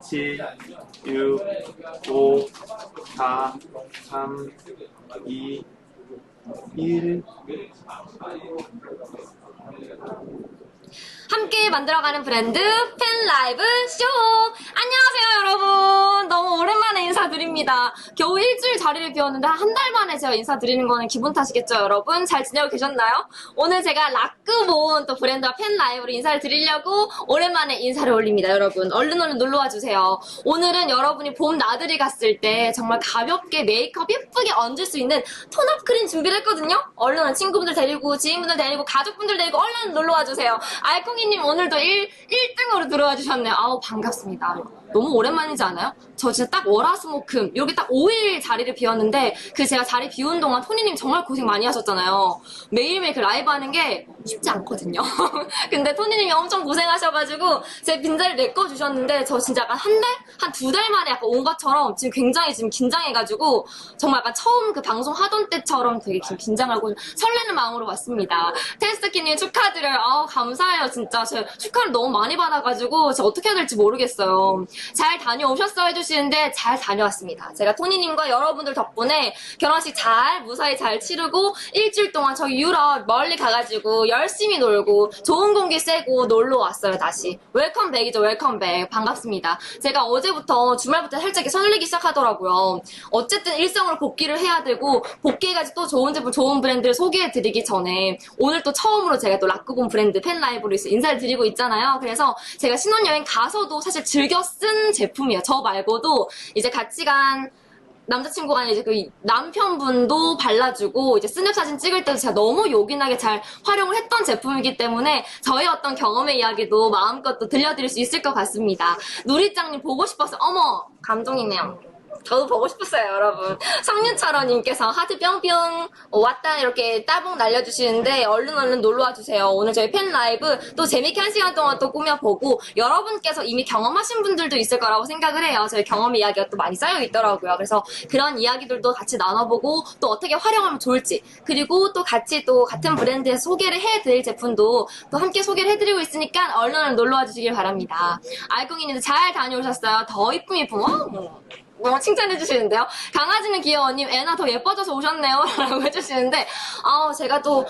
7, 6, 5, 4, 3, 2, 1. 함께 만들어가는 브랜드 팬라이브 쇼! 안녕하세요 여러분! 너무 오랜만에 인사드립니다. 겨우 일주일 자리를 비웠는데 한 달 만에 제가 인사드리는 거는 기분 탓이겠죠 여러분? 잘 지내고 계셨나요? 오늘 제가 라크본 또 브랜드와 팬라이브로 인사를 드리려고 오랜만에 인사를 올립니다 여러분. 얼른 놀러와 주세요. 오늘은 여러분이 봄 나들이 갔을 때 정말 가볍게 메이크업 예쁘게 얹을 수 있는 톤업 크림 준비를 했거든요? 얼른 친구분들 데리고 지인분들 데리고 가족분들 데리고 얼른 놀러와 주세요. 알콩이님 오늘도 1등으로 들어와 주셨네요. 아우 반갑습니다. 너무 오랜만이지 않아요? 저 진짜 딱 월화수목금 여기 딱 5일 자리를 비웠는데 그 제가 자리 비운 동안 토니님 정말 고생 많이 하셨잖아요. 매일매일 그 라이브 하는 게 쉽지 않거든요. 근데 토니님이 엄청 고생하셔가지고 제 빈자리를 메꿔주셨는데 저 진짜 약간 한 달? 한 2달 만에 약간 온 것처럼 지금 굉장히 지금 긴장해가지고 정말 약간 처음 그 방송 하던 때처럼 되게 긴장하고 설레는 마음으로 왔습니다. 테스트키님 축하드려요. 아우 감사해요 진짜. 제 축하를 너무 많이 받아가지고 제가 어떻게 해야 될지 모르겠어요. 잘 다녀오셨어 해주시는데 잘 다녀왔습니다. 제가 토니님과 여러분들 덕분에 결혼식 무사히 잘 치르고 일주일 동안 저기 유럽 멀리 가가지고 열심히 놀고 좋은 공기 쐬고 놀러 왔어요 다시. 웰컴백이죠 웰컴백. 반갑습니다. 제가 어제부터 주말부터 살짝 설레기 시작하더라고요. 어쨌든 일상으로 복귀를 해야 되고 복귀해가지고 또 좋은 제품 좋은 브랜드를 소개해드리기 전에 오늘 또 처음으로 제가 또 라크본 브랜드 팬라이브로 인사를 드리고 있잖아요. 그래서 제가 신혼여행 가서도 사실 즐겨 쓴 제품이에요. 저 말고도 이제 같이 간 남자친구가 아니라 이제 그 남편분도 발라주고 이제 스냅 사진 찍을 때도 제가 너무 요긴하게 잘 활용을 했던 제품이기 때문에 저의 어떤 경험의 이야기도 마음껏 또 들려드릴 수 있을 것 같습니다. 누리짱님 보고 싶었어요. 어머 감동이네요. 저도 보고 싶었어요 여러분. 성윤철원님께서 하트 뿅뿅 왔다 이렇게 따봉 날려주시는데 얼른 놀러와 주세요. 오늘 저희 팬라이브 또 재밌게 1시간 동안 또 꾸며보고 여러분께서 이미 경험하신 분들도 있을 거라고 생각을 해요. 저희 경험 이야기가 또 많이 쌓여 있더라고요. 그래서 그런 이야기들도 같이 나눠보고 또 어떻게 활용하면 좋을지 그리고 또 같이 또 같은 브랜드에서 소개를 해드릴 제품도 또 함께 소개를 해드리고 있으니까 얼른 놀러와 주시길 바랍니다. 알콩이님도 잘 다녀오셨어요. 더 이쁨 너무 칭찬해주시는데요. 강아지는 귀여워님, 애나 더 예뻐져서 오셨네요. 라고 해주시는데, 제가 또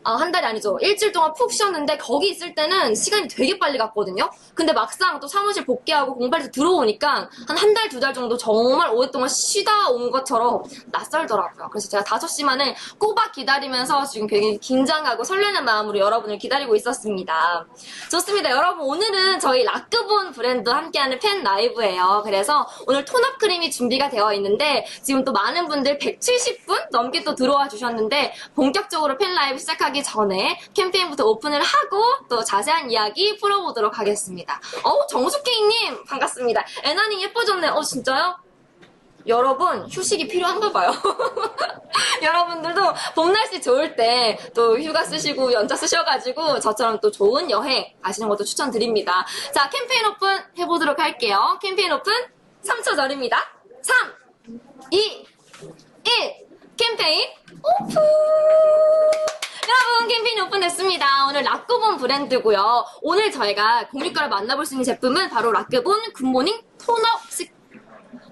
한 달이 아니죠. 일주일 동안 푹 쉬었는데, 거기 있을 때는 시간이 되게 빨리 갔거든요. 근데 막상 또 사무실 복귀하고 공부해서 들어오니까, 한 달, 2달 정도 정말 오랫동안 쉬다 온 것처럼 낯설더라고요. 그래서 제가 5시만을 꼬박 기다리면서 지금 굉장히 긴장하고 설레는 마음으로 여러분을 기다리고 있었습니다. 좋습니다. 여러분, 오늘은 저희 라크본 브랜드 함께하는 팬 라이브예요. 그래서 오늘 톤업 크림이 준비가 되어 있는데 지금 또 많은 분들 170분 넘게 또 들어와 주셨는데 본격적으로 팬라이브 시작하기 전에 캠페인부터 오픈을 하고 또 자세한 이야기 풀어보도록 하겠습니다. 정숙케이님 반갑습니다. 애나님 예뻐졌네요. 진짜요? 여러분 휴식이 필요한가 봐요. 여러분들도 봄 날씨 좋을 때 또 휴가 쓰시고 연차 쓰셔가지고 저처럼 또 좋은 여행 가시는 것도 추천드립니다. 자 캠페인 오픈 해보도록 할게요. 캠페인 오픈 3초 전입니다. 3, 2, 1 캠페인 오픈! 여러분 캠페인이 오픈됐습니다. 오늘 라크본 브랜드고요. 오늘 저희가 공유가를 만나볼 수 있는 제품은 바로 라크본 굿모닝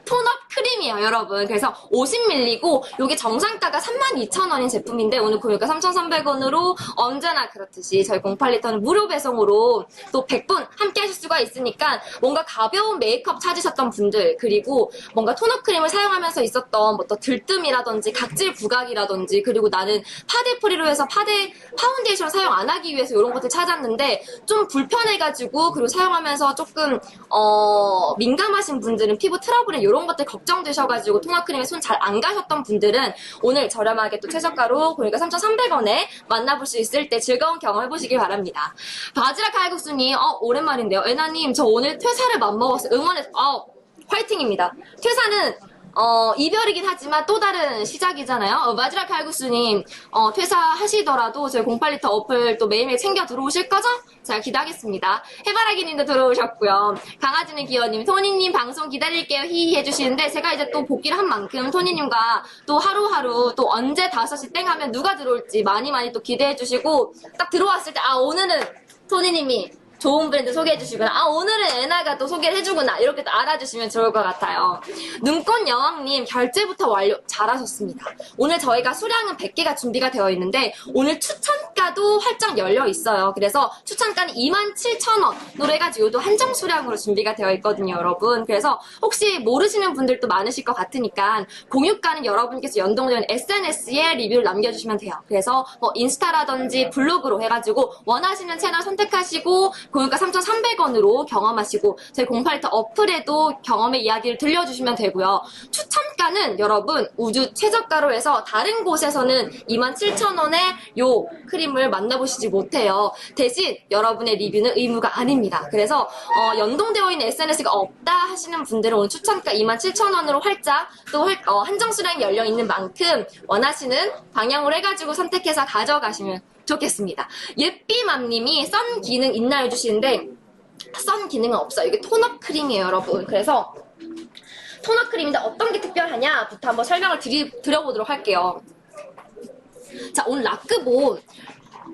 톤업 크림이에요 여러분. 그래서 50ml고 이게 정상가가 32,000원인 제품인데 오늘 구매가 3,300원으로 언제나 그렇듯이 저희 08리터는 무료 배송으로 또 100분 함께 하실 수가 있으니까 뭔가 가벼운 메이크업 찾으셨던 분들 그리고 뭔가 톤업 크림을 사용하면서 있었던 뭐 또 들뜸이라든지 각질 부각이라든지 그리고 나는 파데 프리로 해서 파운데이션 사용 안 하기 위해서 이런 것들 찾았는데 좀 불편해가지고 그리고 사용하면서 조금 민감하신 분들은 피부 트러블에 이런 것들 걱정되셔가지고 톤업 크림에 손 잘 안 가셨던 분들은 오늘 저렴하게 또 최저가로 보니까 3,300원에 만나볼 수 있을 때 즐거운 경험 해보시길 바랍니다. 바지락 칼국수님 오랜만인데요. 애나님 저 오늘 퇴사를 맘먹었어요. 화이팅입니다. 퇴사는 이별이긴 하지만 또 다른 시작이잖아요. 마지막 칼국수님 퇴사하시더라도 저희 08리터 어플 또 매일매일 챙겨 들어오실 거죠? 잘 기대하겠습니다. 해바라기님도 들어오셨고요. 강아지는 기어님, 토니님 방송 기다릴게요 히히 해주시는데 제가 이제 또 복귀를 한 만큼 토니님과 또 하루하루 또 언제 5시 땡 하면 누가 들어올지 많이 또 기대해주시고 딱 들어왔을 때 오늘은 토니님이 좋은 브랜드 소개해주시거나, 아, 오늘은 에나가 또 소개를 해주구나. 이렇게 또 알아주시면 좋을 것 같아요. 눈꽃 여왕님, 결제부터 완료. 잘하셨습니다. 오늘 저희가 수량은 100개가 준비가 되어 있는데, 오늘 추천가도 활짝 열려 있어요. 그래서 추천가는 27,000원으로 해가지고 또 한정 수량으로 준비가 되어 있거든요, 여러분. 그래서 혹시 모르시는 분들도 많으실 것 같으니까, 공유가는 여러분께서 연동된 SNS에 리뷰를 남겨주시면 돼요. 그래서 뭐 인스타라든지 블로그로 해가지고 원하시는 채널 선택하시고 공유가 3,300원으로 경험하시고 저희 08리터 어플에도 경험의 이야기를 들려주시면 되고요. 추천가는 여러분 우주 최저가로 해서 다른 곳에서는 27,000원에 요 크림을 만나보시지 못해요. 대신 여러분의 리뷰는 의무가 아닙니다. 그래서 연동되어 있는 SNS가 없다 하시는 분들은 오늘 추천가 27,000원으로 활짝 또 한정 수량이 열려 있는 만큼 원하시는 방향으로 해가지고 선택해서 가져가시면 좋겠습니다. 예삐맘님이 선 기능 있나 해주시는데 선 기능은 없어요. 이게 톤업 크림이에요, 여러분. 그래서 톤업 크림인데 어떤 게 특별하냐부터 한번 설명을 드려보도록 할게요. 자, 오늘 라크본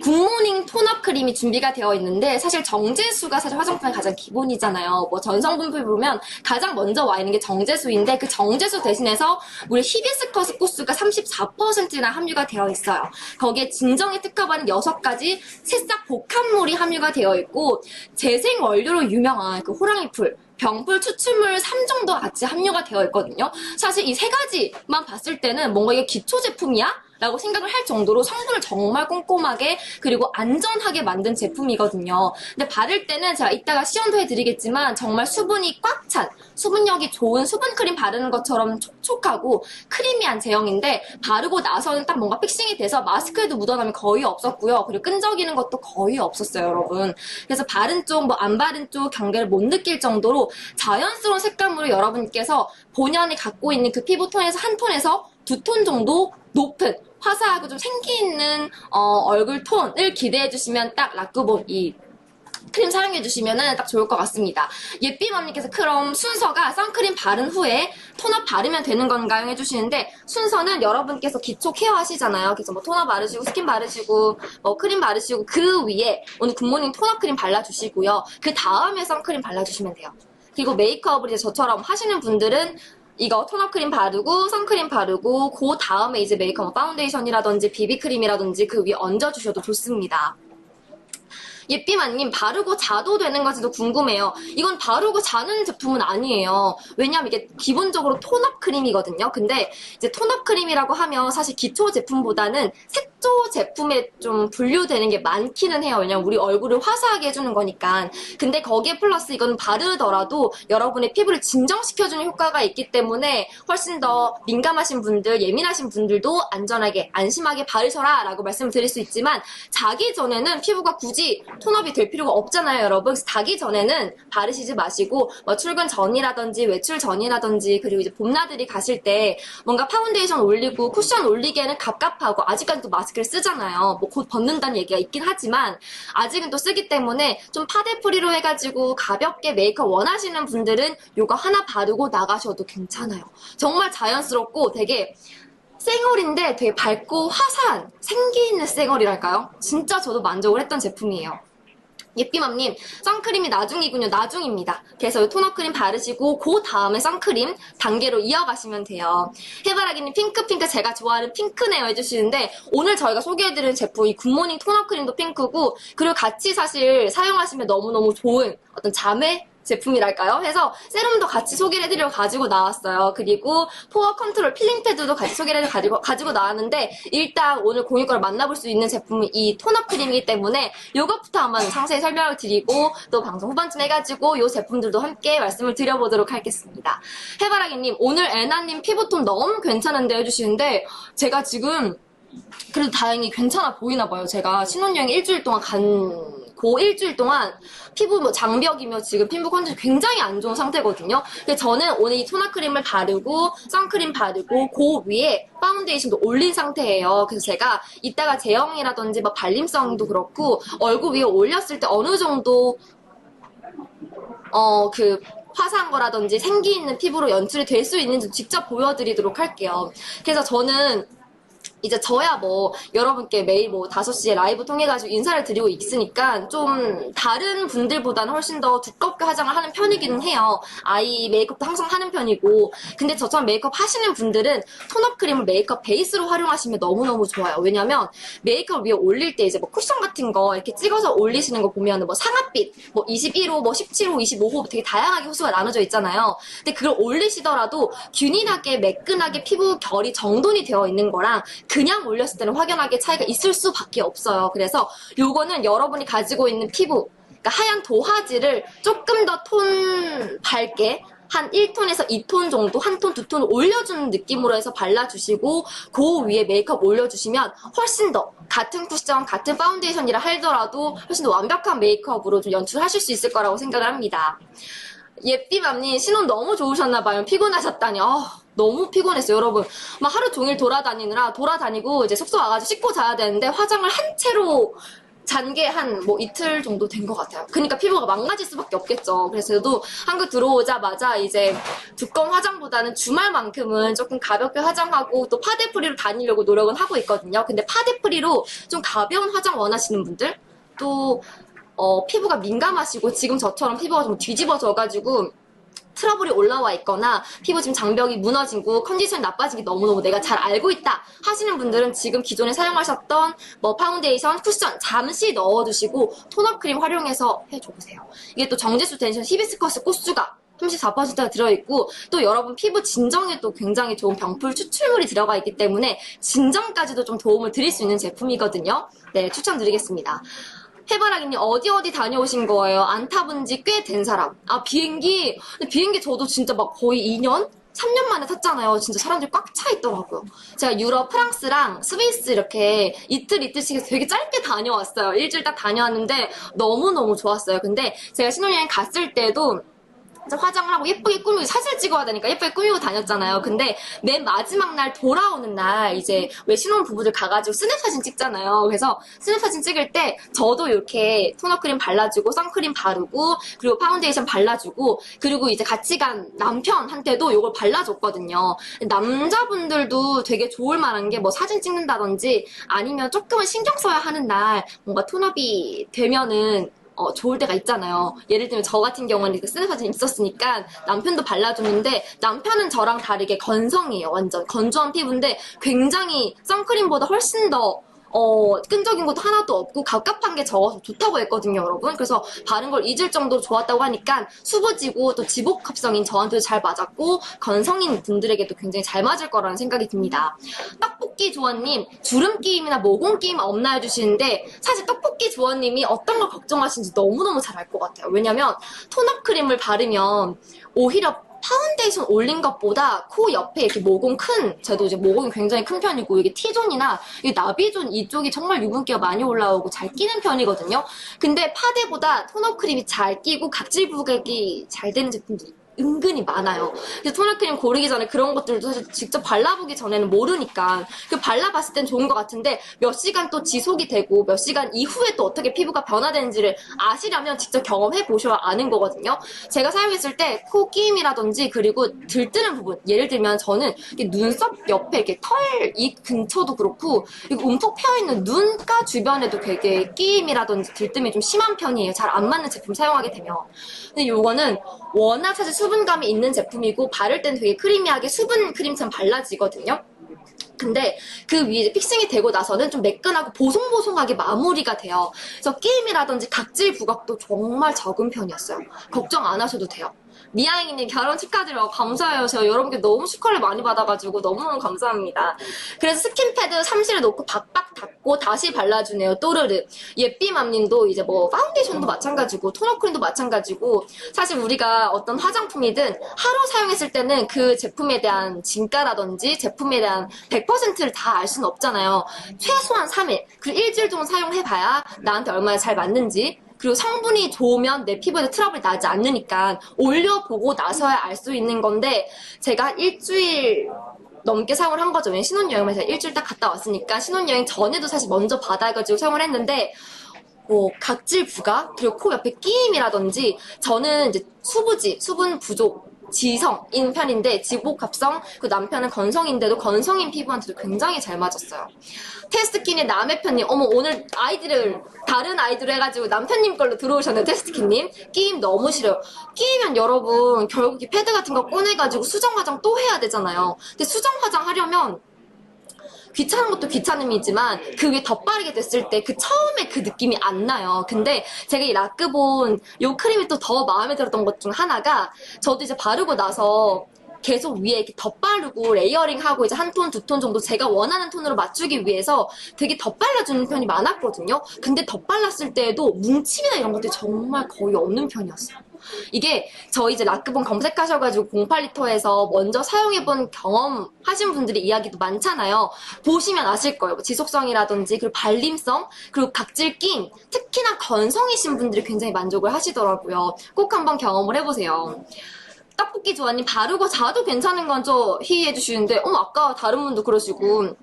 굿모닝 톤업 크림이 준비가 되어 있는데 사실 정제수가 사실 화장품의 가장 기본이잖아요. 뭐 전성분필 보면 가장 먼저 와 있는 게 정제수인데 그 정제수 대신해서 우리 히비스커스 꽃수가 34%나 함유가 되어 있어요. 거기에 진정에 특화받은 6가지 새싹 복합물이 함유가 되어 있고 재생 원료로 유명한 그 호랑이풀 병풀 추출물 3종도 같이 함유가 되어 있거든요. 사실 이 3가지만 봤을 때는 뭔가 이게 기초 제품이야? 라고 생각을 할 정도로 성분을 정말 꼼꼼하게 그리고 안전하게 만든 제품이거든요. 근데 바를 때는 제가 이따가 시연도 해드리겠지만 정말 수분이 꽉 찬 수분력이 좋은 수분크림 바르는 것처럼 촉촉하고 크리미한 제형인데 바르고 나서는 딱 뭔가 픽싱이 돼서 마스크에도 묻어남이 거의 없었고요. 그리고 끈적이는 것도 거의 없었어요, 여러분. 그래서 바른 쪽, 뭐 안 바른 쪽 경계를 못 느낄 정도로 자연스러운 색감으로 여러분께서 본연이 갖고 있는 그 피부톤에서 한 톤에서 2톤 정도 높은 화사하고 좀 생기 있는 얼굴 톤을 기대해 주시면 딱 라크본 이 크림 사용해 주시면 딱 좋을 것 같습니다. 예삐맘님께서 그럼 순서가 선크림 바른 후에 톤업 바르면 되는 건가요? 해주시는데 순서는 여러분께서 기초 케어 하시잖아요. 그래서 뭐 톤업 바르시고 스킨 바르시고 뭐 크림 바르시고 그 위에 오늘 굿모닝 톤업 크림 발라주시고요. 그 다음에 선크림 발라주시면 돼요. 그리고 메이크업을 이제 저처럼 하시는 분들은 이거 톤업 크림 바르고 선크림 바르고 그 다음에 이제 메이크업 파운데이션이라든지 비비크림이라든지 그 위에 얹어주셔도 좋습니다. 예삐마님 바르고 자도 되는 건지도 궁금해요. 이건 바르고 자는 제품은 아니에요. 왜냐면 이게 기본적으로 톤업 크림이거든요. 근데 이제 톤업 크림이라고 하면 사실 기초 제품보다는 색조 제품에 좀 분류되는 게 많기는 해요. 왜냐면 우리 얼굴을 화사하게 해주는 거니까. 근데 거기에 플러스 이건 바르더라도 여러분의 피부를 진정시켜주는 효과가 있기 때문에 훨씬 더 민감하신 분들, 예민하신 분들도 안전하게 안심하게 바르셔라 라고 말씀을 드릴 수 있지만 자기 전에는 피부가 굳이 톤업이 될 필요가 없잖아요, 여러분. 그래서 자기 전에는 바르시지 마시고 뭐 출근 전이라든지 외출 전이라든지 그리고 이제 봄나들이 가실 때 뭔가 파운데이션 올리고 쿠션 올리기에는 갑갑하고 아직까지도 마스크를 쓰잖아요. 뭐 곧 벗는다는 얘기가 있긴 하지만 아직은 또 쓰기 때문에 좀 파데프리로 해가지고 가볍게 메이크업 원하시는 분들은 요거 하나 바르고 나가셔도 괜찮아요. 정말 자연스럽고 되게 쌩얼인데 되게 밝고 화사한 생기 있는 쌩얼이랄까요? 진짜 저도 만족을 했던 제품이에요. 예삐맘님 선크림이 나중이군요. 나중입니다. 그래서 톤업 크림 바르시고 그 다음에 선크림 단계로 이어가시면 돼요. 해바라기님 핑크핑크 제가 좋아하는 핑크네요 해주시는데 오늘 저희가 소개해드리는 제품 이 굿모닝 톤업 크림도 핑크고 그리고 같이 사실 사용하시면 너무너무 좋은 어떤 자매 제품이랄까요? 해서 세럼도 같이 소개를 해드리고 가지고 나왔어요. 그리고 포어 컨트롤 필링 패드도 같이 소개를 가지고 나왔는데 일단 오늘 공유과를 만나볼 수 있는 제품이 이 톤업 크림이기 때문에 이것부터 한번 상세히 설명을 드리고 또 방송 후반쯤 해가지고 이 제품들도 함께 말씀을 드려보도록 하겠습니다. 해바라기님 오늘 애나님 피부톤 너무 괜찮은데 해주시는데 제가 지금 그래도 다행히 괜찮아 보이나 봐요. 제가 신혼여행 일주일 동안 그 일주일 동안 피부 뭐 장벽이며 지금 피부 컨디션이 굉장히 안 좋은 상태거든요. 근데 저는 오늘 이 토너 크림을 바르고 선크림 바르고 그 위에 파운데이션도 올린 상태예요. 그래서 제가 이따가 제형이라든지 뭐 발림성도 그렇고 얼굴 위에 올렸을 때 어느 정도 그 화사한 거라든지 생기 있는 피부로 연출이 될 수 있는지 직접 보여드리도록 할게요. 그래서 저는 이제 저야 뭐 여러분께 매일 뭐 5시에 라이브 통해가지고 인사를 드리고 있으니까 좀 다른 분들보다는 훨씬 더 두껍게 화장을 하는 편이기는 해요. 아이 메이크업도 항상 하는 편이고. 근데 저처럼 메이크업 하시는 분들은 톤업 크림을 메이크업 베이스로 활용하시면 너무너무 좋아요. 왜냐면 메이크업 위에 올릴 때 이제 뭐 쿠션 같은 거 이렇게 찍어서 올리시는 거 보면 뭐 상아빛, 뭐 21호, 뭐 17호, 25호 되게 다양하게 호수가 나눠져 있잖아요. 근데 그걸 올리시더라도 균일하게 매끈하게 피부 결이 정돈이 되어 있는 거랑 그냥 올렸을 때는 확연하게 차이가 있을 수밖에 없어요. 그래서 요거는 여러분이 가지고 있는 피부, 그러니까 하얀 도화지를 조금 더 톤 밝게 한 1톤에서 2톤 정도, 한 톤, 두 톤 올려주는 느낌으로 해서 발라주시고 그 위에 메이크업 올려주시면 훨씬 더 같은 쿠션, 같은 파운데이션이라 하더라도 훨씬 더 완벽한 메이크업으로 좀 연출하실 수 있을 거라고 생각을 합니다. 예삐맘님 신혼 너무 좋으셨나봐요. 피곤하셨다니. 너무 피곤했어요, 여러분. 막 하루 종일 돌아다니고 이제 숙소 와가지고 씻고 자야 되는데 화장을 한 채로 잔 게 한 뭐 이틀 정도 된 것 같아요. 그러니까 피부가 망가질 수밖에 없겠죠. 그래서 저도 한국 들어오자마자 이제 두꺼운 화장보다는 주말만큼은 조금 가볍게 화장하고 또 파데프리로 다니려고 노력은 하고 있거든요. 근데 파데프리로 좀 가벼운 화장 원하시는 분들 또 피부가 민감하시고 지금 저처럼 피부가 좀 뒤집어져가지고 트러블이 올라와 있거나 피부 지금 장벽이 무너지고 컨디션이 나빠진 게 너무너무 내가 잘 알고 있다 하시는 분들은 지금 기존에 사용하셨던 뭐 파운데이션, 쿠션 잠시 넣어두시고 톤업 크림 활용해서 해줘보세요. 이게 또 정제수 텐션 히비스커스 꽃수가 34%가 들어있고 또 여러분 피부 진정에도 굉장히 좋은 병풀 추출물이 들어가 있기 때문에 진정까지도 좀 도움을 드릴 수 있는 제품이거든요. 네, 추천드리겠습니다. 해바라기님 어디 다녀오신 거예요? 안 타본 지 꽤 된 사람. 비행기. 근데 비행기 저도 진짜 막 거의 2년? 3년 만에 탔잖아요. 진짜 사람들이 꽉 차 있더라고요. 제가 유럽, 프랑스랑 스위스 이렇게 이틀씩 해서 되게 짧게 다녀왔어요. 일주일 딱 다녀왔는데 너무너무 좋았어요. 근데 제가 신혼여행 갔을 때도 화장을 하고 예쁘게 꾸미고 사진 찍어야 되니까 예쁘게 꾸미고 다녔잖아요. 근데 맨 마지막 날 돌아오는 날 이제 왜 신혼부부들 가가지고 스냅 사진 찍잖아요. 그래서 스냅 사진 찍을 때 저도 이렇게 토너 크림 발라주고 선크림 바르고 그리고 파운데이션 발라주고 그리고 이제 같이 간 남편한테도 이걸 발라줬거든요. 남자분들도 되게 좋을 만한 게 뭐 사진 찍는다든지 아니면 조금은 신경 써야 하는 날 뭔가 톤업이 되면은 좋을 때가 있잖아요. 예를 들면 저 같은 경우는 이렇게 스냅 사진이 있었으니까 남편도 발라주는데 남편은 저랑 다르게 건성이에요. 완전 건조한 피부인데 굉장히 선크림보다 훨씬 더 끈적인 것도 하나도 없고 갑갑한 게 적어서 좋다고 했거든요, 여러분. 그래서 바른 걸 잊을 정도로 좋았다고 하니까 수부지고 또 지복합성인 저한테도 잘 맞았고 건성인 분들에게도 굉장히 잘 맞을 거라는 생각이 듭니다. 떡볶이 조원님 주름 끼임이나 모공 끼임 없나 해주시는데 사실 떡볶이 조원님이 어떤 걸 걱정하시는지 너무너무 잘 알 것 같아요. 왜냐면 톤업 크림을 바르면 오히려 파운데이션 올린 것보다 코 옆에 이렇게 모공 저도 이제 모공이 굉장히 큰 편이고 이게 T존이나 이 나비존 이쪽이 정말 유분기가 많이 올라오고 잘 끼는 편이거든요. 근데 파데보다 톤업 크림이 잘 끼고 각질 부각이 잘 되는 제품들이 은근히 많아요. 그래서 토너 크림 고르기 전에 그런 것들도 사실 직접 발라보기 전에는 모르니까 그 발라봤을 땐 좋은 것 같은데 몇 시간 또 지속이 되고 몇 시간 이후에 또 어떻게 피부가 변화되는지를 아시려면 직접 경험해 보셔야 아는 거거든요. 제가 사용했을 때 코 끼임이라든지 그리고 들뜨는 부분 예를 들면 저는 눈썹 옆에 이렇게 털 이 근처도 그렇고 움푹 펴있는 눈가 주변에도 되게 끼임이라든지 들뜸이 좀 심한 편이에요. 잘 안 맞는 제품 사용하게 되면. 근데 요거는 워낙 사실 수분감이 있는 제품이고 바를 땐 되게 크리미하게 수분 크림처럼 발라지거든요. 근데 그 위에 이제 픽싱이 되고 나서는 좀 매끈하고 보송보송하게 마무리가 돼요. 그래서 끼임이라든지 각질 부각도 정말 적은 편이었어요. 걱정 안 하셔도 돼요. 미아잉님 결혼 축하드려요. 감사해요. 제가 여러분께 너무 축하를 많이 받아가지고 너무너무 감사합니다. 그래서 스킨패드 삼실에 놓고 박박 닫고 다시 발라주네요. 또르르. 예삐맘님도 이제 뭐 파운데이션도 마찬가지고 토너크림도 마찬가지고 사실 우리가 어떤 화장품이든 하루 사용했을 때는 그 제품에 대한 진가라든지 제품에 대한 100%를 다 알 수는 없잖아요. 최소한 3일 그리고 일주일 정도 사용해봐야 나한테 얼마나 잘 맞는지 그리고 성분이 좋으면 내 피부에도 트러블이 나지 않으니까 올려보고 나서야 알 수 있는 건데 제가 일주일 넘게 사용을 한 거죠. 왜냐면 신혼여행을 제가 일주일 딱 갔다 왔으니까 신혼여행 전에도 사실 먼저 받아가지고 사용을 했는데 각질 부각 그리고 코 옆에 끼임이라든지 저는 이제 수분 부족 지성인 편인데 지복합성, 그 남편은 건성인데도 건성인 피부한테도 굉장히 잘 맞았어요. 테스트킨의 남해편님, 어머 오늘 아이디를 다른 아이디로 해가지고 남편님 걸로 들어오셨네요. 테스트킨님 끼임 너무 싫어요. 끼이면 여러분 결국 이 패드 같은 거 꺼내가지고 수정 화장 또 해야 되잖아요. 근데 수정 화장 하려면 귀찮은 것도 귀찮음이지만 그 위에 덧바르게 됐을 때 그 처음에 그 느낌이 안 나요. 근데 제가 이 라크본 요 크림이 또 더 마음에 들었던 것 중 하나가 저도 이제 바르고 나서 계속 위에 이렇게 덧바르고 레이어링하고 이제 한 톤, 두 톤 정도 제가 원하는 톤으로 맞추기 위해서 되게 덧발라주는 편이 많았거든요. 근데 덧발랐을 때에도 뭉침이나 이런 것들이 정말 거의 없는 편이었어요. 이게 저희 이제 라크본 검색하셔가지고 08리터에서 먼저 사용해본 경험 하신 분들의 이야기도 많잖아요. 보시면 아실 거예요. 뭐 지속성이라든지 그리고 발림성 그리고 각질 낌 특히나 건성이신 분들이 굉장히 만족을 하시더라고요. 꼭 한번 경험을 해보세요. 떡볶이 조아님 바르고 자도 괜찮은 건 저 희희해 주시는데 어머 아까 다른 분도 그러시고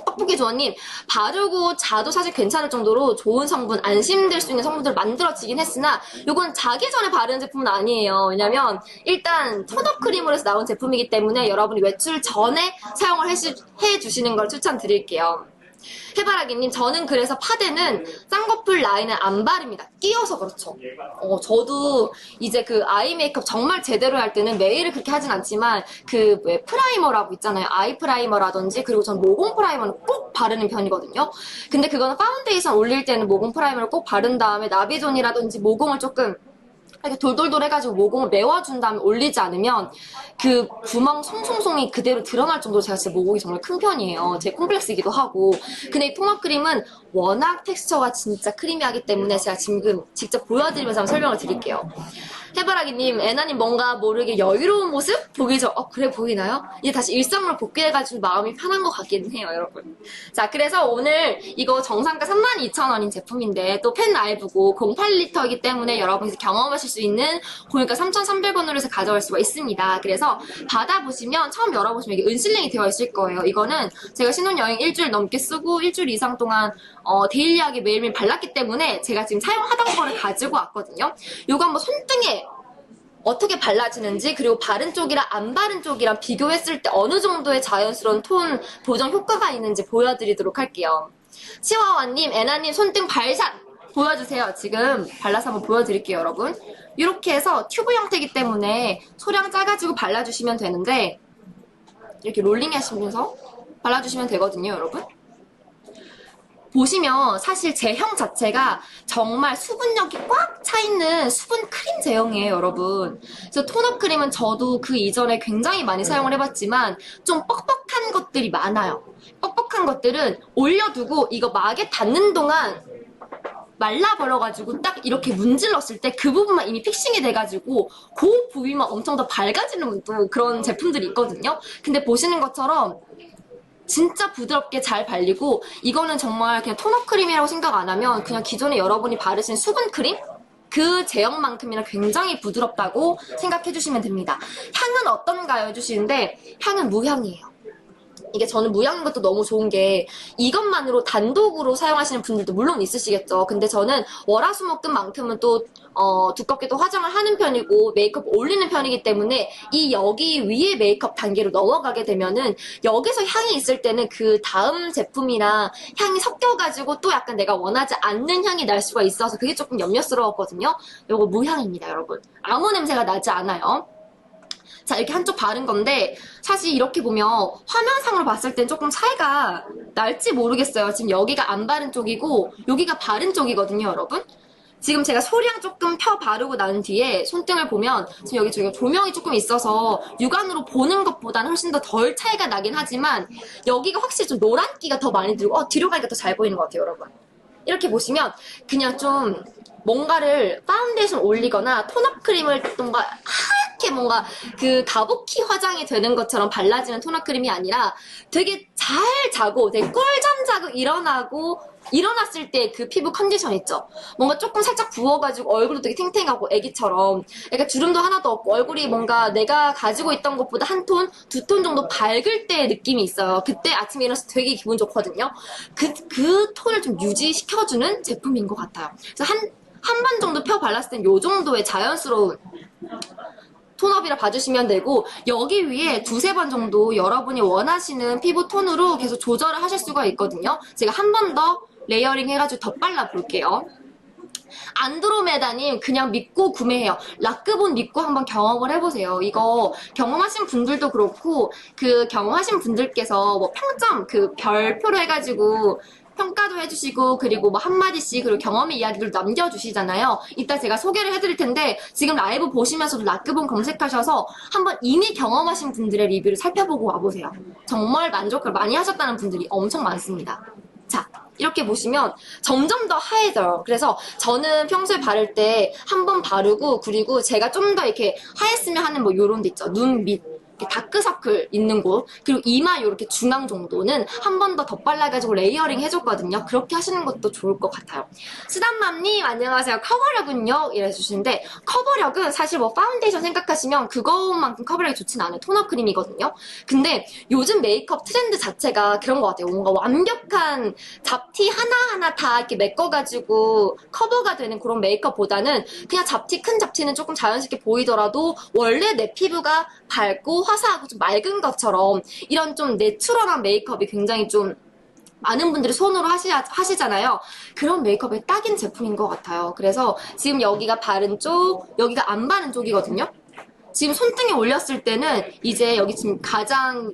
떡볶이 조아님 바르고 자도 사실 괜찮을 정도로 좋은 성분 안심될 수 있는 성분들을 만들어지긴 했으나 요건 자기 전에 바르는 제품은 아니에요. 왜냐면 일단 토너 크림으로 해서 나온 제품이기 때문에 여러분이 외출 전에 사용을 해주시는 걸 추천드릴게요. 해바라기님 저는 그래서 파데는 쌍꺼풀 라인을 안 바릅니다. 끼어서 그렇죠. 저도 이제 그 아이 메이크업 정말 제대로 할 때는 매일 그렇게 하진 않지만 그 왜 프라이머라고 있잖아요. 아이 프라이머라든지 그리고 전 모공 프라이머는 꼭 바르는 편이거든요. 근데 그거는 파운데이션 올릴 때는 모공 프라이머를 꼭 바른 다음에 나비존이라든지 모공을 조금 이렇게 돌돌돌 해가지고 모공을 메워준 다음에 올리지 않으면 그 구멍 송송송이 그대로 드러날 정도로 제가 진짜 모공이 정말 큰 편이에요. 제 콤플렉스이기도 하고. 근데 이 톤업 크림은 워낙 텍스처가 진짜 크리미하기 때문에 제가 지금 직접 보여드리면서 한번 설명을 드릴게요. 해바라기님, 애나님 뭔가 모르게 여유로운 모습? 보이죠? 그래 보이나요? 이제 다시 일상으로 복귀해가지고 마음이 편한 것 같긴 해요, 여러분. 자, 그래서 오늘 이거 정상가 32,000원인 제품인데 또 펜 라이브고 08리터이기 때문에 여러분이 경험하실 수 있는 고물가 3,300원으로 해서 가져갈 수가 있습니다. 그래서 받아보시면 처음 열어보시면 이게 은실링이 되어 있을 거예요. 이거는 제가 신혼여행 일주일 넘게 쓰고 일주일 이상 동안 데일리하게 매일매일 발랐기 때문에 제가 지금 사용하던 거를 가지고 왔거든요. 요거 한번 손등에 어떻게 발라지는지 그리고 바른 쪽이랑 안 바른 쪽이랑 비교했을 때 어느 정도의 자연스러운 톤 보정 효과가 있는지 보여드리도록 할게요. 치와와님, 애나님 손등 발샷 보여주세요. 지금 발라서 한번 보여드릴게요, 여러분. 이렇게 해서 튜브 형태이기 때문에 소량 짜가지고 발라주시면 되는데 이렇게 롤링 하시면서 발라주시면 되거든요, 여러분. 보시면 사실 제형 자체가 정말 수분력이 꽉 차있는 수분 크림 제형이에요, 여러분. 그래서 톤업 크림은 저도 그 이전에 굉장히 많이 사용을 해봤지만 좀 뻑뻑한 것들이 많아요. 뻑뻑한 것들은 올려두고 이거 막에 닿는 동안 말라버려가지고 딱 이렇게 문질렀을 때 그 부분만 이미 픽싱이 돼가지고 그 부위만 엄청 더 밝아지는 또 그런 제품들이 있거든요. 근데 보시는 것처럼 진짜 부드럽게 잘 발리고 이거는 정말 그냥 톤업 크림이라고 생각 안 하면 그냥 기존에 여러분이 바르신 수분 크림? 그 제형만큼이나 굉장히 부드럽다고 생각해 주시면 됩니다. 향은 어떤가요? 해주시는데 향은 무향이에요. 이게 저는 무향인 것도 너무 좋은 게 이것만으로 단독으로 사용하시는 분들도 물론 있으시겠죠. 근데 저는 월화수목금만큼은 또 두껍게 또 화장을 하는 편이고 메이크업 올리는 편이기 때문에 이 여기 위에 메이크업 단계로 넘어가게 되면은 여기서 향이 있을 때는 그 다음 제품이랑 향이 섞여가지고 또 약간 내가 원하지 않는 향이 날 수가 있어서 그게 조금 염려스러웠거든요. 요거 무향입니다, 여러분. 아무 냄새가 나지 않아요. 자, 이렇게 한쪽 바른 건데 사실 이렇게 보면 화면상으로 봤을 땐 조금 차이가 날지 모르겠어요. 지금 여기가 안 바른 쪽이고 여기가 바른 쪽이거든요, 여러분. 지금 제가 소량 조금 펴 바르고 난 뒤에 손등을 보면 지금 여기 저희가 조명이 조금 있어서 육안으로 보는 것보다는 훨씬 더 덜 차이가 나긴 하지만 여기가 확실히 좀 노란기가 더 많이 들고 뒤로 가니까 더 잘 보이는 것 같아요, 여러분. 이렇게 보시면 그냥 좀 뭔가를 파운데이션 올리거나 톤업 크림을 뭔가 하얗게 뭔가 그 가부키 화장이 되는 것처럼 발라지는 톤업 크림이 아니라 되게 잘 자고 되게 꿀잠 자고 일어났을 때 그 피부 컨디션 있죠. 뭔가 조금 살짝 부어가지고 얼굴도 되게 탱탱하고 애기처럼 약간 주름도 하나도 없고 얼굴이 뭔가 내가 가지고 있던 것보다 한 톤, 두 톤 정도 밝을 때의 느낌이 있어요. 그때 아침에 일어나서 되게 기분 좋거든요. 그 톤을 좀 유지시켜주는 제품인 것 같아요. 그래서 한 번 정도 펴 발랐을 땐 이 정도의 자연스러운 톤업이라 봐주시면 되고, 여기 위에 두세 번 정도 여러분이 원하시는 피부 톤으로 계속 조절을 하실 수가 있거든요. 제가 한 번 더 레이어링 해가지고 더 발라볼게요. 안드로메다님 그냥 믿고 구매해요. 라크본 믿고 한번 경험을 해보세요. 이거 경험하신 분들도 그렇고 그 경험하신 분들께서 뭐 평점 그 별표로 해가지고 평가도 해주시고 그리고 뭐 한마디씩 그리고 경험의 이야기를 남겨주시잖아요. 이따 제가 소개를 해드릴 텐데 지금 라이브 보시면서도 라크본 검색하셔서 한번 이미 경험하신 분들의 리뷰를 살펴보고 와보세요. 정말 만족을 많이 하셨다는 분들이 엄청 많습니다. 자, 이렇게 보시면 점점 더 하얘져요. 그래서 저는 평소에 바를 때 한 번 바르고 그리고 제가 좀 더 이렇게 하였으면 하는 뭐 요런 데 있죠. 눈 밑. 다크서클 있는 곳 그리고 이마 이렇게 중앙 정도는 한 번 더 덧발라가지고 레이어링 해줬거든요. 그렇게 하시는 것도 좋을 것 같아요. 스담맘님 안녕하세요. 커버력은요? 이래주시는데 커버력은 사실 뭐 파운데이션 생각하시면 그것만큼 커버력이 좋진 않아요. 토너 크림이거든요. 근데 요즘 메이크업 트렌드 자체가 그런 것 같아요. 뭔가 완벽한 잡티 하나하나 다 이렇게 메꿔가지고 커버가 되는 그런 메이크업보다는 그냥 큰 잡티는 조금 자연스럽게 보이더라도 원래 내 피부가 밝고 화사하고 좀 맑은 것처럼 이런 좀 내추럴한 메이크업이 굉장히 좀 많은 분들이 손으로 하시잖아요. 그런 메이크업에 딱인 제품인 것 같아요. 그래서 지금 여기가 바른 쪽, 여기가 안 바른 쪽이거든요. 지금 손등에 올렸을 때는 이제 여기 지금 가장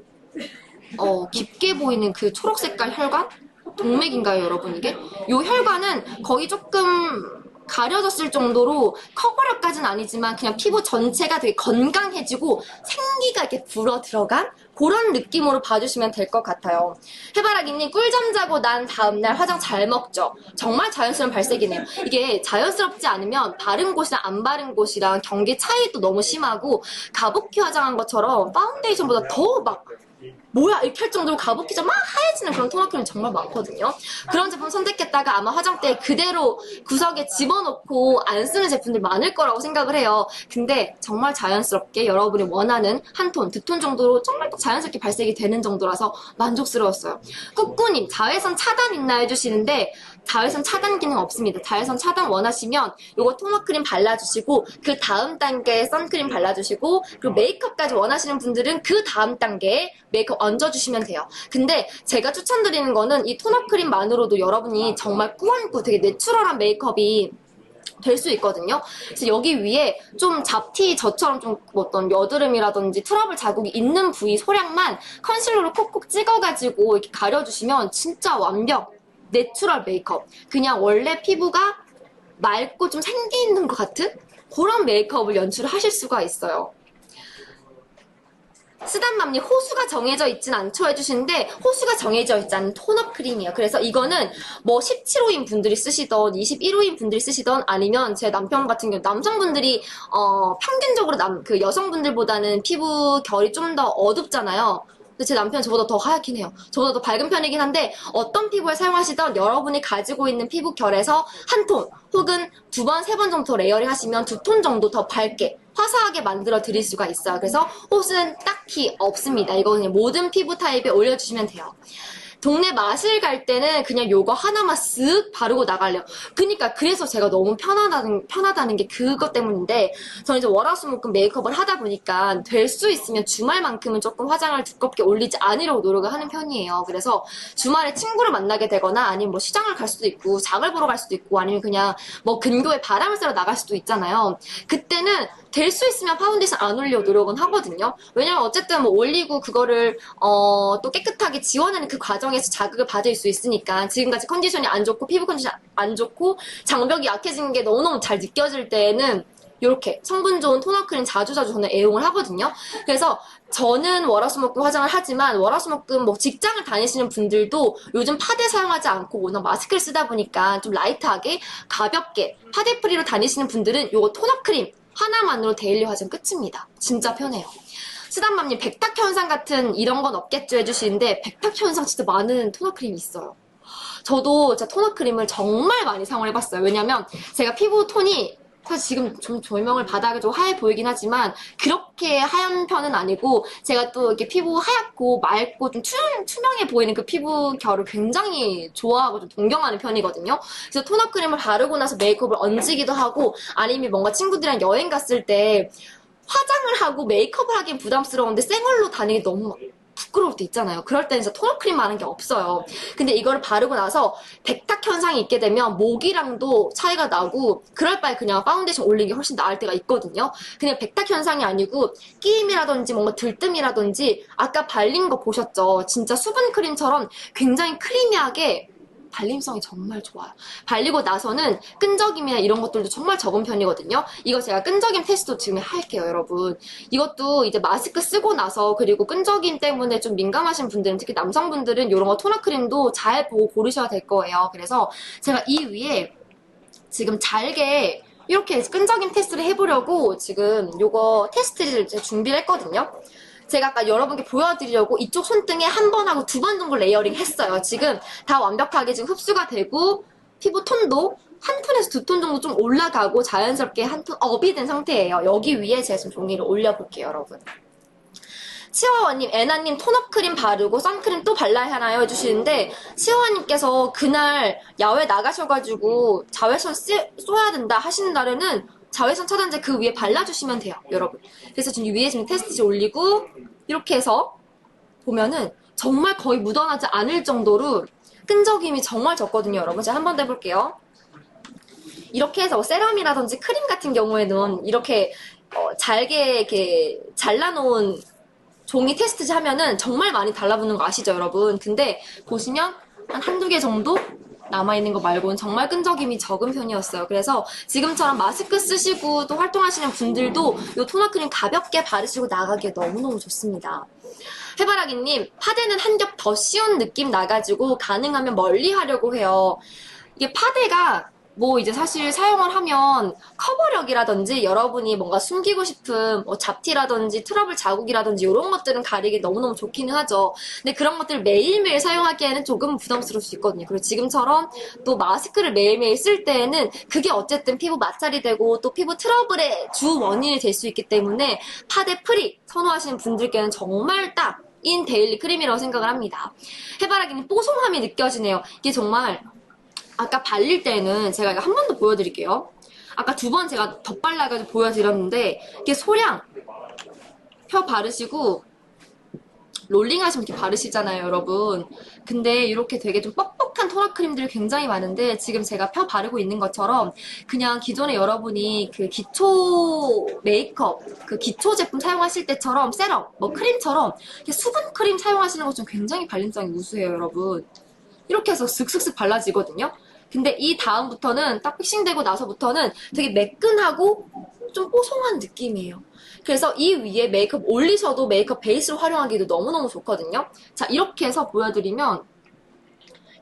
깊게 보이는 그 초록 색깔 혈관? 동맥인가요, 여러분 이게? 이 혈관은 거의 조금 가려졌을 정도로 커버력까지는 아니지만 그냥 피부 전체가 되게 건강해지고 생기가 이렇게 불어 들어간 그런 느낌으로 봐주시면 될 것 같아요. 해바라기님 꿀잠 자고 난 다음날 화장 잘 먹죠? 정말 자연스러운 발색이네요. 이게 자연스럽지 않으면 바른 곳이랑 안 바른 곳이랑 경계 차이도 너무 심하고 가부키 화장한 것처럼 파운데이션보다 더 막 뭐야 이렇게 할 정도로 가부키져 막 하얘지는 그런 토너 크림이 정말 많거든요. 그런 제품 선택했다가 아마 화장대에 그대로 구석에 집어넣고 안 쓰는 제품들 많을 거라고 생각을 해요. 근데 정말 자연스럽게 여러분이 원하는 한 톤, 두 톤 정도로 정말 자연스럽게 발색이 되는 정도라서 만족스러웠어요. 꾸꾸님 자외선 차단 있나 해주시는데 자외선 차단 기능 없습니다. 자외선 차단 원하시면 요거 토너 크림 발라주시고 그 다음 단계에 선크림 발라주시고 그리고 메이크업까지 원하시는 분들은 그 다음 단계에 메이크업 얹어주시면 돼요. 근데 제가 추천드리는 거는 이 토너 크림만으로도 여러분이 정말 꾸안꾸 되게 내추럴한 메이크업이 될 수 있거든요. 그래서 여기 위에 좀 잡티 저처럼 좀 어떤 여드름이라든지 트러블 자국이 있는 부위 소량만 컨실러로 콕콕 찍어가지고 이렇게 가려주시면 진짜 완벽 내추럴 메이크업. 그냥 원래 피부가 맑고 좀 생기 있는 것 같은 그런 메이크업을 연출을 하실 수가 있어요. 스담맘님 호수가 정해져 있진 않죠 해주시는데 호수가 정해져 있지 않은 톤업 크림이에요. 그래서 이거는 뭐 17호인 분들이 쓰시던 21호인 분들이 쓰시던 아니면 제 남편 같은 경우 남성분들이 평균적으로 그 여성분들보다는 피부 결이 좀 더 어둡잖아요. 근데 제 남편은 저보다 더 하얗긴 해요. 저보다 더 밝은 편이긴 한데 어떤 피부를 사용하시던 여러분이 가지고 있는 피부 결에서 한 톤 혹은 두 번, 세 번 정도 더 레이어링 하시면 두 톤 정도 더 밝게 화사하게 만들어 드릴 수가 있어요. 그래서 호수는 딱히 없습니다. 이거 그냥 모든 피부 타입에 올려주시면 돼요. 동네 마실 갈 때는 그냥 요거 하나만 쓱 바르고 나갈래요. 그래서 제가 너무 편하다는 게 그것 때문인데 저는 이제 월화수목금 메이크업을 하다 보니까 될 수 있으면 주말만큼은 조금 화장을 두껍게 올리지 않으려고 노력을 하는 편이에요. 그래서 주말에 친구를 만나게 되거나 아니면 뭐 시장을 갈 수도 있고 장을 보러 갈 수도 있고 아니면 그냥 뭐 근교에 바람을 쐬러 나갈 수도 있잖아요. 그때는 될 수 있으면 파운데이션 안 올리려고 노력은 하거든요. 왜냐면 어쨌든 뭐 올리고 그거를 또 깨끗하게 지워내는 그 과정에서 자극을 받을 수 있으니까 지금까지 컨디션이 안 좋고 피부 컨디션 안 좋고 장벽이 약해진 게 너무너무 잘 느껴질 때에는 이렇게 성분 좋은 토너 크림 자주자주 저는 애용을 하거든요. 그래서 저는 월화수목금 화장을 하지만 월화수목금 뭐 직장을 다니시는 분들도 요즘 파데 사용하지 않고 워낙 마스크를 쓰다 보니까 좀 라이트하게 가볍게 파데 프리로 다니시는 분들은 요거 토너 크림 하나만으로 데일리 화장 끝입니다. 진짜 편해요. 스담맘님 백탁 현상 같은 이런 건 없겠죠 해주시는데 백탁 현상 진짜 많은 토너 크림이 있어요. 저도 진짜 토너 크림을 정말 많이 사용을 해봤어요. 왜냐면 제가 피부 톤이 사실 지금 좀 조명을 받아가 좀 하얘 보이긴 하지만 그렇게 하얀 편은 아니고 제가 또 이렇게 피부 하얗고 맑고 좀 투명해 보이는 그 피부 결을 굉장히 좋아하고 좀 동경하는 편이거든요. 그래서 토너 크림을 바르고 나서 메이크업을 얹기도 하고 아니면 뭔가 친구들이랑 여행 갔을 때 화장을 하고 메이크업을 하기엔 부담스러운데 생얼로 다니기 너무 부끄러울 때 있잖아요. 그럴 때는 진짜 토너 크림 많은 게 없어요. 근데 이거를 바르고 나서 백탁 현상이 있게 되면 목이랑도 차이가 나고 그럴 바에 그냥 파운데이션 올리는 게 훨씬 나을 때가 있거든요. 그냥 백탁 현상이 아니고 끼임이라든지 뭔가 들뜸이라든지 아까 발린 거 보셨죠? 진짜 수분 크림처럼 굉장히 크리미하게 발림성이 정말 좋아요. 발리고 나서는 끈적임이나 이런 것들도 정말 적은 편이거든요. 이거 제가 끈적임 테스트도 지금 할게요, 여러분. 이것도 이제 마스크 쓰고 나서 그리고 끈적임 때문에 좀 민감하신 분들은 특히 남성분들은 이런 거 토너 크림도 잘 보고 고르셔야 될 거예요. 그래서 제가 이 위에 지금 잘게 이렇게 끈적임 테스트를 해보려고 지금 요거 테스트를 이제 준비를 했거든요. 제가 아까 여러분께 보여드리려고 이쪽 손등에 한 번 하고 2번 정도 레이어링 했어요. 지금 다 완벽하게 지금 흡수가 되고 피부 톤도 한 톤에서 2톤 정도 좀 올라가고 자연스럽게 한 톤 업이 된 상태예요. 여기 위에 제가 지금 종이를 올려볼게요, 여러분. 치와와님, 애나님 톤업 크림 바르고 선크림 또 발라야 하나요? 해주시는데 치와와님께서 그날 야외 나가셔가지고 자외선 쏘야 된다 하시는 날에는 자외선 차단제 그 위에 발라주시면 돼요, 여러분. 그래서 지금 위에 지금 테스트지 올리고 이렇게 해서 보면은 정말 거의 묻어나지 않을 정도로 끈적임이 정말 적거든요, 여러분. 제가 한 번 더 해볼게요. 이렇게 해서 세럼이라든지 크림 같은 경우에는 이렇게 잘게 이렇게 잘라놓은 종이 테스트지 하면은 정말 많이 달라붙는 거 아시죠, 여러분? 근데 보시면 한 한두 개 정도 남아있는 거 말고는 정말 끈적임이 적은 편이었어요. 그래서 지금처럼 마스크 쓰시고 또 활동하시는 분들도 이 토너 크림 가볍게 바르시고 나가기에 너무너무 좋습니다. 해바라기님, 파데는 한 겹 더 씌운 느낌 나가지고 가능하면 멀리 하려고 해요. 이게 파데가 뭐 이제 사실 사용을 하면 커버력이라든지 여러분이 뭔가 숨기고 싶은 뭐 잡티라든지 트러블 자국이라든지 이런 것들은 가리기 너무너무 좋기는 하죠. 근데 그런 것들 매일매일 사용하기에는 조금 부담스러울 수 있거든요. 그리고 지금처럼 또 마스크를 매일매일 쓸 때에는 그게 어쨌든 피부 마찰이 되고 또 피부 트러블의 주 원인이 될 수 있기 때문에 파데 프리 선호하시는 분들께는 정말 딱 인 데일리 크림이라고 생각을 합니다. 해바라기는 뽀송함이 느껴지네요. 이게 정말 아까 발릴 때는 제가 이거 한 번 더 보여드릴게요. 아까 2번 제가 덧발라가지고 보여드렸는데 이게 소량 펴 바르시고 롤링 하시면 이렇게 바르시잖아요, 여러분. 근데 이렇게 되게 좀 뻑뻑한 토너 크림들이 굉장히 많은데 지금 제가 펴 바르고 있는 것처럼 그냥 기존에 여러분이 그 기초 메이크업, 그 기초 제품 사용하실 때처럼 세럼, 뭐 크림처럼 수분 크림 사용하시는 것좀 굉장히 발림성이 우수해요, 여러분. 이렇게 해서 슥슥슥 발라지거든요. 근데 이 다음부터는 딱 픽싱되고 나서부터는 되게 매끈하고 좀 뽀송한 느낌이에요. 그래서 이 위에 메이크업 올리셔도 메이크업 베이스로 활용하기도 너무너무 좋거든요. 자, 이렇게 해서 보여드리면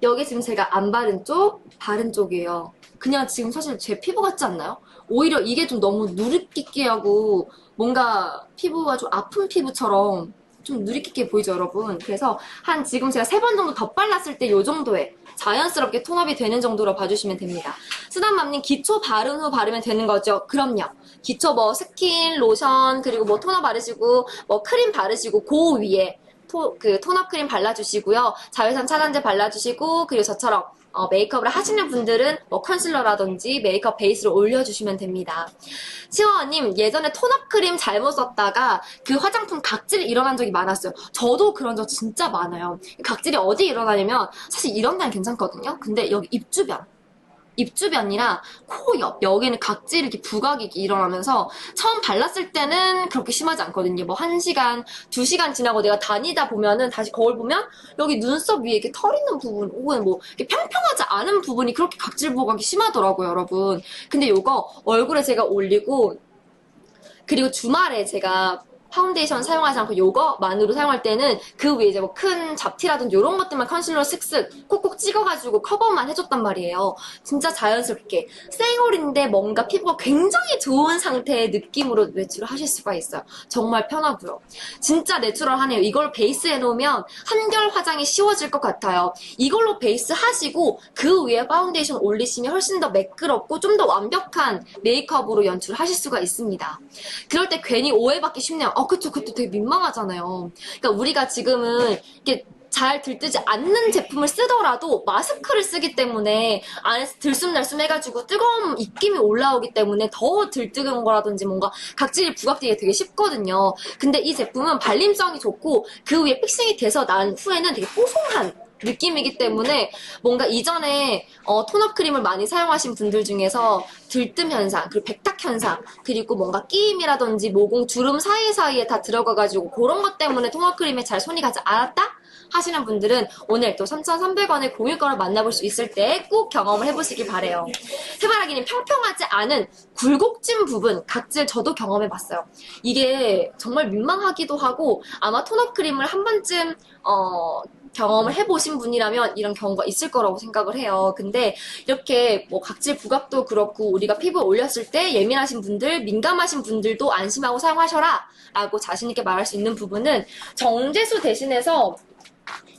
여기 지금 제가 안 바른 쪽, 바른 쪽이에요. 그냥 지금 사실 제 피부 같지 않나요? 오히려 이게 좀 너무 누릿끼끼하고 뭔가 피부가 좀 아픈 피부처럼 좀 누릿끼끼 보이죠, 여러분? 그래서 한 지금 제가 3번 정도 덧발랐을 때 이 정도의 자연스럽게 톤업이 되는 정도로 봐주시면 됩니다. 수단맘님, 기초 바른 후 바르면 되는 거죠? 그럼요. 기초 뭐 스킨, 로션, 그리고 뭐 토너 바르시고 뭐 크림 바르시고 그 위에 톤업 크림 발라주시고요. 자외선 차단제 발라주시고 그리고 저처럼 메이크업을 하시는 분들은 뭐 컨실러라든지 메이크업 베이스를 올려주시면 됩니다. 치와와님, 예전에 톤업 크림 잘못 썼다가 그 화장품 각질이 일어난 적이 많았어요. 저도 그런 적 진짜 많아요. 각질이 어디 일어나냐면 사실 이런 데는 괜찮거든요. 근데 여기 입 주변이랑 코 옆, 여기는 각질이 이렇게 부각이 일어나면서 처음 발랐을 때는 그렇게 심하지 않거든요. 뭐 1시간, 2시간 지나고 내가 다니다 보면은 다시 거울 보면 여기 눈썹 위에 이렇게 털 있는 부분 혹은 뭐 이렇게 평평하지 않은 부분이 그렇게 각질 부각이 심하더라고요, 여러분. 근데 요거 얼굴에 제가 올리고 그리고 주말에 제가 파운데이션 사용하지 않고 요거만으로 사용할 때는 그 위에 이제 뭐 큰 잡티라든지 이런 것들만 컨실러 슥슥 콕콕 찍어가지고 커버만 해줬단 말이에요. 진짜 자연스럽게 생얼인데 뭔가 피부가 굉장히 좋은 상태의 느낌으로 외출을 하실 수가 있어요. 정말 편하고요. 진짜 내추럴하네요. 이걸 베이스 해놓으면 한결 화장이 쉬워질 것 같아요. 이걸로 베이스 하시고 그 위에 파운데이션 올리시면 훨씬 더 매끄럽고 좀 더 완벽한 메이크업으로 연출을 하실 수가 있습니다. 그럴 때 괜히 오해받기 쉽네요. 그쵸, 그때 되게 민망하잖아요. 그러니까 우리가 지금은 이게 잘 들뜨지 않는 제품을 쓰더라도 마스크를 쓰기 때문에 안에서 들숨날숨 해가지고 뜨거운 입김이 올라오기 때문에 더 들뜨는 거라든지 뭔가 각질이 부각되기 되게 쉽거든요. 근데 이 제품은 발림성이 좋고 그 위에 픽싱이 돼서 난 후에는 되게 뽀송한 느낌이기 때문에 뭔가 이전에 톤업 크림을 많이 사용하신 분들 중에서 들뜸 현상, 그리고 백탁 현상, 그리고 뭔가 끼임이라든지 모공, 주름 사이사이에 다 들어가가지고 그런 것 때문에 톤업 크림에 잘 손이 가지 않았다? 하시는 분들은 오늘 또 3,300원의 공유가를 만나볼 수 있을 때 꼭 경험을 해보시길 바래요. 해바라기는 평평하지 않은 굴곡진 부분, 각질 저도 경험해봤어요. 이게 정말 민망하기도 하고 아마 톤업 크림을 한 번쯤 경험을 해보신 분이라면 이런 경우가 있을 거라고 생각을 해요. 근데 이렇게 뭐 각질 부각도 그렇고 우리가 피부에 올렸을 때 예민하신 분들, 민감하신 분들도 안심하고 사용하셔라 라고 자신있게 말할 수 있는 부분은 정제수 대신해서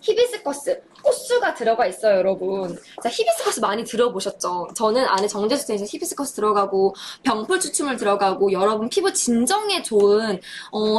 히비스커스, 꽃수가 들어가 있어요, 여러분. 자, 히비스커스 많이 들어보셨죠? 저는 안에 정제수 대신 히비스커스 들어가고 병풀 추출물 들어가고 여러분 피부 진정에 좋은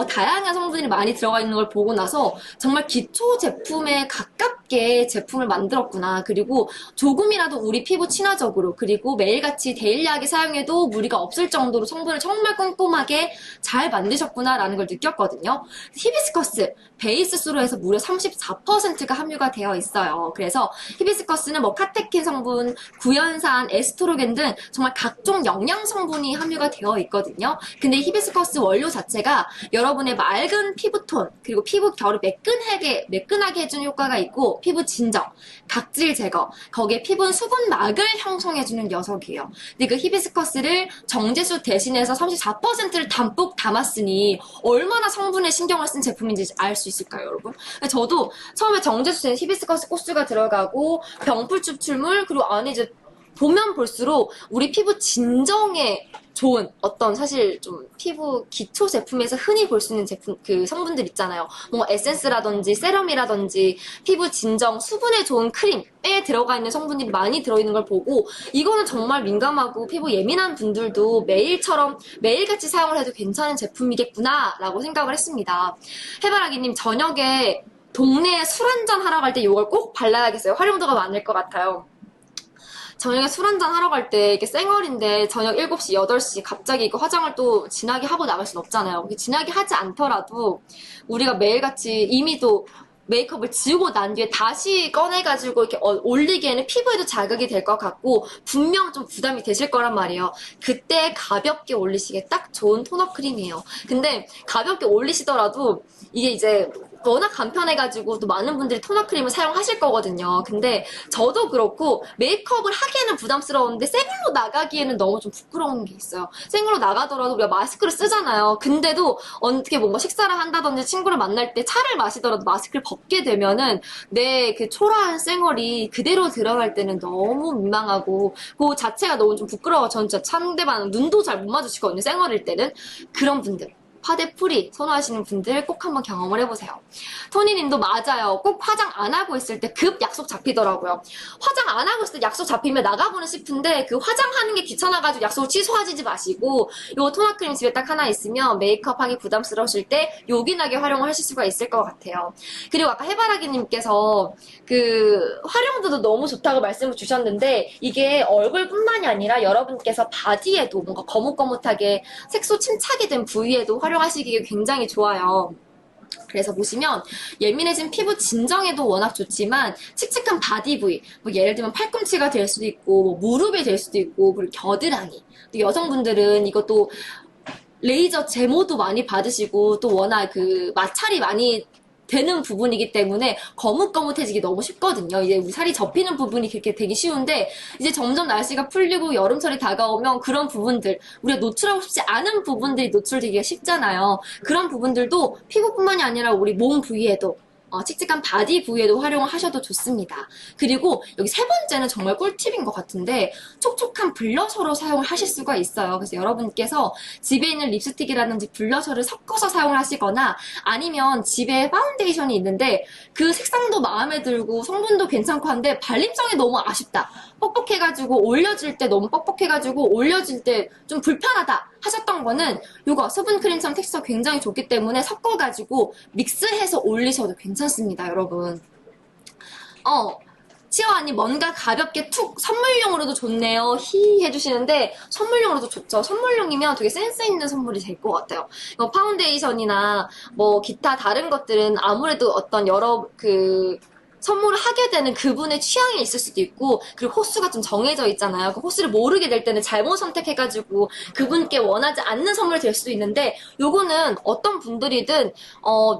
다양한 성분이 많이 들어가 있는 걸 보고 나서 정말 기초 제품에 가깝게 제품을 만들었구나. 그리고 조금이라도 우리 피부 친화적으로 그리고 매일같이 데일리하게 사용해도 무리가 없을 정도로 성분을 정말 꼼꼼하게 잘 만드셨구나라는 걸 느꼈거든요. 히비스커스 베이스수로 해서 무려 34%가 함유가 되어 있어요. 그래서 히비스커스는 뭐 카테킨 성분, 구연산, 에스트로겐 등 정말 각종 영양 성분이 함유가 되어 있거든요. 근데 히비스커스 원료 자체가 여러분의 맑은 피부톤 그리고 피부 결을 매끈하게 해주는 효과가 있고 피부 진정, 각질 제거, 거기에 피부 수분막을 형성해주는 녀석이에요. 근데 그 히비스커스를 정제수 대신해서 34%를 담뿍 담았으니 얼마나 성분에 신경을 쓴 제품인지 알 수 있을까요, 여러분? 저도 처음에 정제수에는 히비스커스 꽃수가 들어가고 병풀 추출물 그리고 안에 이제 보면 볼수록 우리 피부 진정에 좋은 어떤 사실 좀 피부 기초 제품에서 흔히 볼 수 있는 제품 그 성분들 있잖아요. 뭐 에센스라든지 세럼이라든지 피부 진정 수분에 좋은 크림에 들어가 있는 성분들이 많이 들어있는 걸 보고 이거는 정말 민감하고 피부 예민한 분들도 매일같이 사용을 해도 괜찮은 제품이겠구나 라고 생각을 했습니다. 해바라기님 저녁에 동네에 술 한잔 하러 갈 때 이걸 꼭 발라야겠어요. 활용도가 많을 것 같아요. 저녁에 술 한잔 하러 갈 때 이게 쌩얼인데 저녁 7시, 8시 갑자기 이거 화장을 또 진하게 하고 나갈 순 없잖아요. 진하게 하지 않더라도 우리가 매일같이 이미 또 메이크업을 지우고 난 뒤에 다시 꺼내가지고 이렇게 올리기에는 피부에도 자극이 될 것 같고 분명 좀 부담이 되실 거란 말이에요. 그때 가볍게 올리시기에 딱 좋은 톤업 크림이에요. 근데 가볍게 올리시더라도 이게 이제 워낙 간편해가지고 또 많은 분들이 톤업 크림을 사용하실 거거든요. 근데 저도 그렇고 메이크업을 하기에는 부담스러운데 생얼로 나가기에는 너무 좀 부끄러운 게 있어요. 생얼로 나가더라도 우리가 마스크를 쓰잖아요. 근데도 어떻게 뭔가 식사를 한다든지 친구를 만날 때 차를 마시더라도 마스크를 벗게 되면은 내 그 초라한 생얼이 그대로 드러날 때는 너무 민망하고 그 자체가 너무 좀 부끄러워. 전 진짜 상대방 눈도 잘 못 마주치거든요. 생얼일 때는. 그런 분들. 파데 프리 선호하시는 분들 꼭 한번 경험을 해보세요. 토니님도 맞아요. 꼭 화장 안 하고 있을 때 급 약속 잡히더라고요. 화장 안 하고 있을 때 약속 잡히면 나가보는 싶은데 그 화장하는 게 귀찮아가지고 약속을 취소하지 마시고 요 토너 크림 집에 딱 하나 있으면 메이크업 하기 부담스러우실 때 요긴하게 활용을 하실 수가 있을 것 같아요. 그리고 아까 해바라기님께서 그 활용도도 너무 좋다고 말씀을 주셨는데 이게 얼굴뿐만이 아니라 여러분께서 바디에도 뭔가 거뭇거뭇하게 색소 침착이 된 부위에도 활용하시기에 굉장히 좋아요. 그래서 보시면 예민해진 피부 진정에도 워낙 좋지만 칙칙한 바디 부위 뭐 예를 들면 팔꿈치가 될 수도 있고 뭐 무릎이 될 수도 있고 그리고 겨드랑이 또 여성분들은 이것도 레이저 제모도 많이 받으시고 또 워낙 그 마찰이 많이 되는 부분이기 때문에 거뭇거뭇해지기 너무 쉽거든요. 이제 우리 살이 접히는 부분이 그렇게 되기 쉬운데 이제 점점 날씨가 풀리고 여름철이 다가오면 그런 부분들 우리가 노출하고 싶지 않은 부분들이 노출되기가 쉽잖아요. 그런 부분들도 피부뿐만이 아니라 우리 몸 부위에도 칙칙한 바디 부위에도 활용을 하셔도 좋습니다. 그리고 여기 세 번째는 정말 꿀팁인 것 같은데 촉촉한 블러셔로 사용을 하실 수가 있어요. 그래서 여러분께서 집에 있는 립스틱이라든지 블러셔를 섞어서 사용을 하시거나 아니면 집에 파운데이션이 있는데 그 색상도 마음에 들고 성분도 괜찮고 한데 발림성이 너무 아쉽다. 뻑뻑해가지고 올려질 때 너무 뻑뻑해가지고 올려질 때 좀 불편하다 하셨던 거는 이거 수분크림처럼 텍스처가 굉장히 좋기 때문에 섞어가지고 믹스해서 올리셔도 괜찮습니다, 여러분. 치아언니 뭔가 가볍게 툭 선물용으로도 좋네요. 히 해주시는데 선물용으로도 좋죠. 선물용이면 되게 센스 있는 선물이 될 것 같아요. 파운데이션이나 뭐 기타 다른 것들은 아무래도 어떤 여러 선물을 하게 되는 그분의 취향이 있을 수도 있고, 그리고 호수가 좀 정해져 있잖아요. 그 호수를 모르게 될 때는 잘못 선택해가지고 그분께 원하지 않는 선물이 될 수도 있는데, 요거는 어떤 분들이든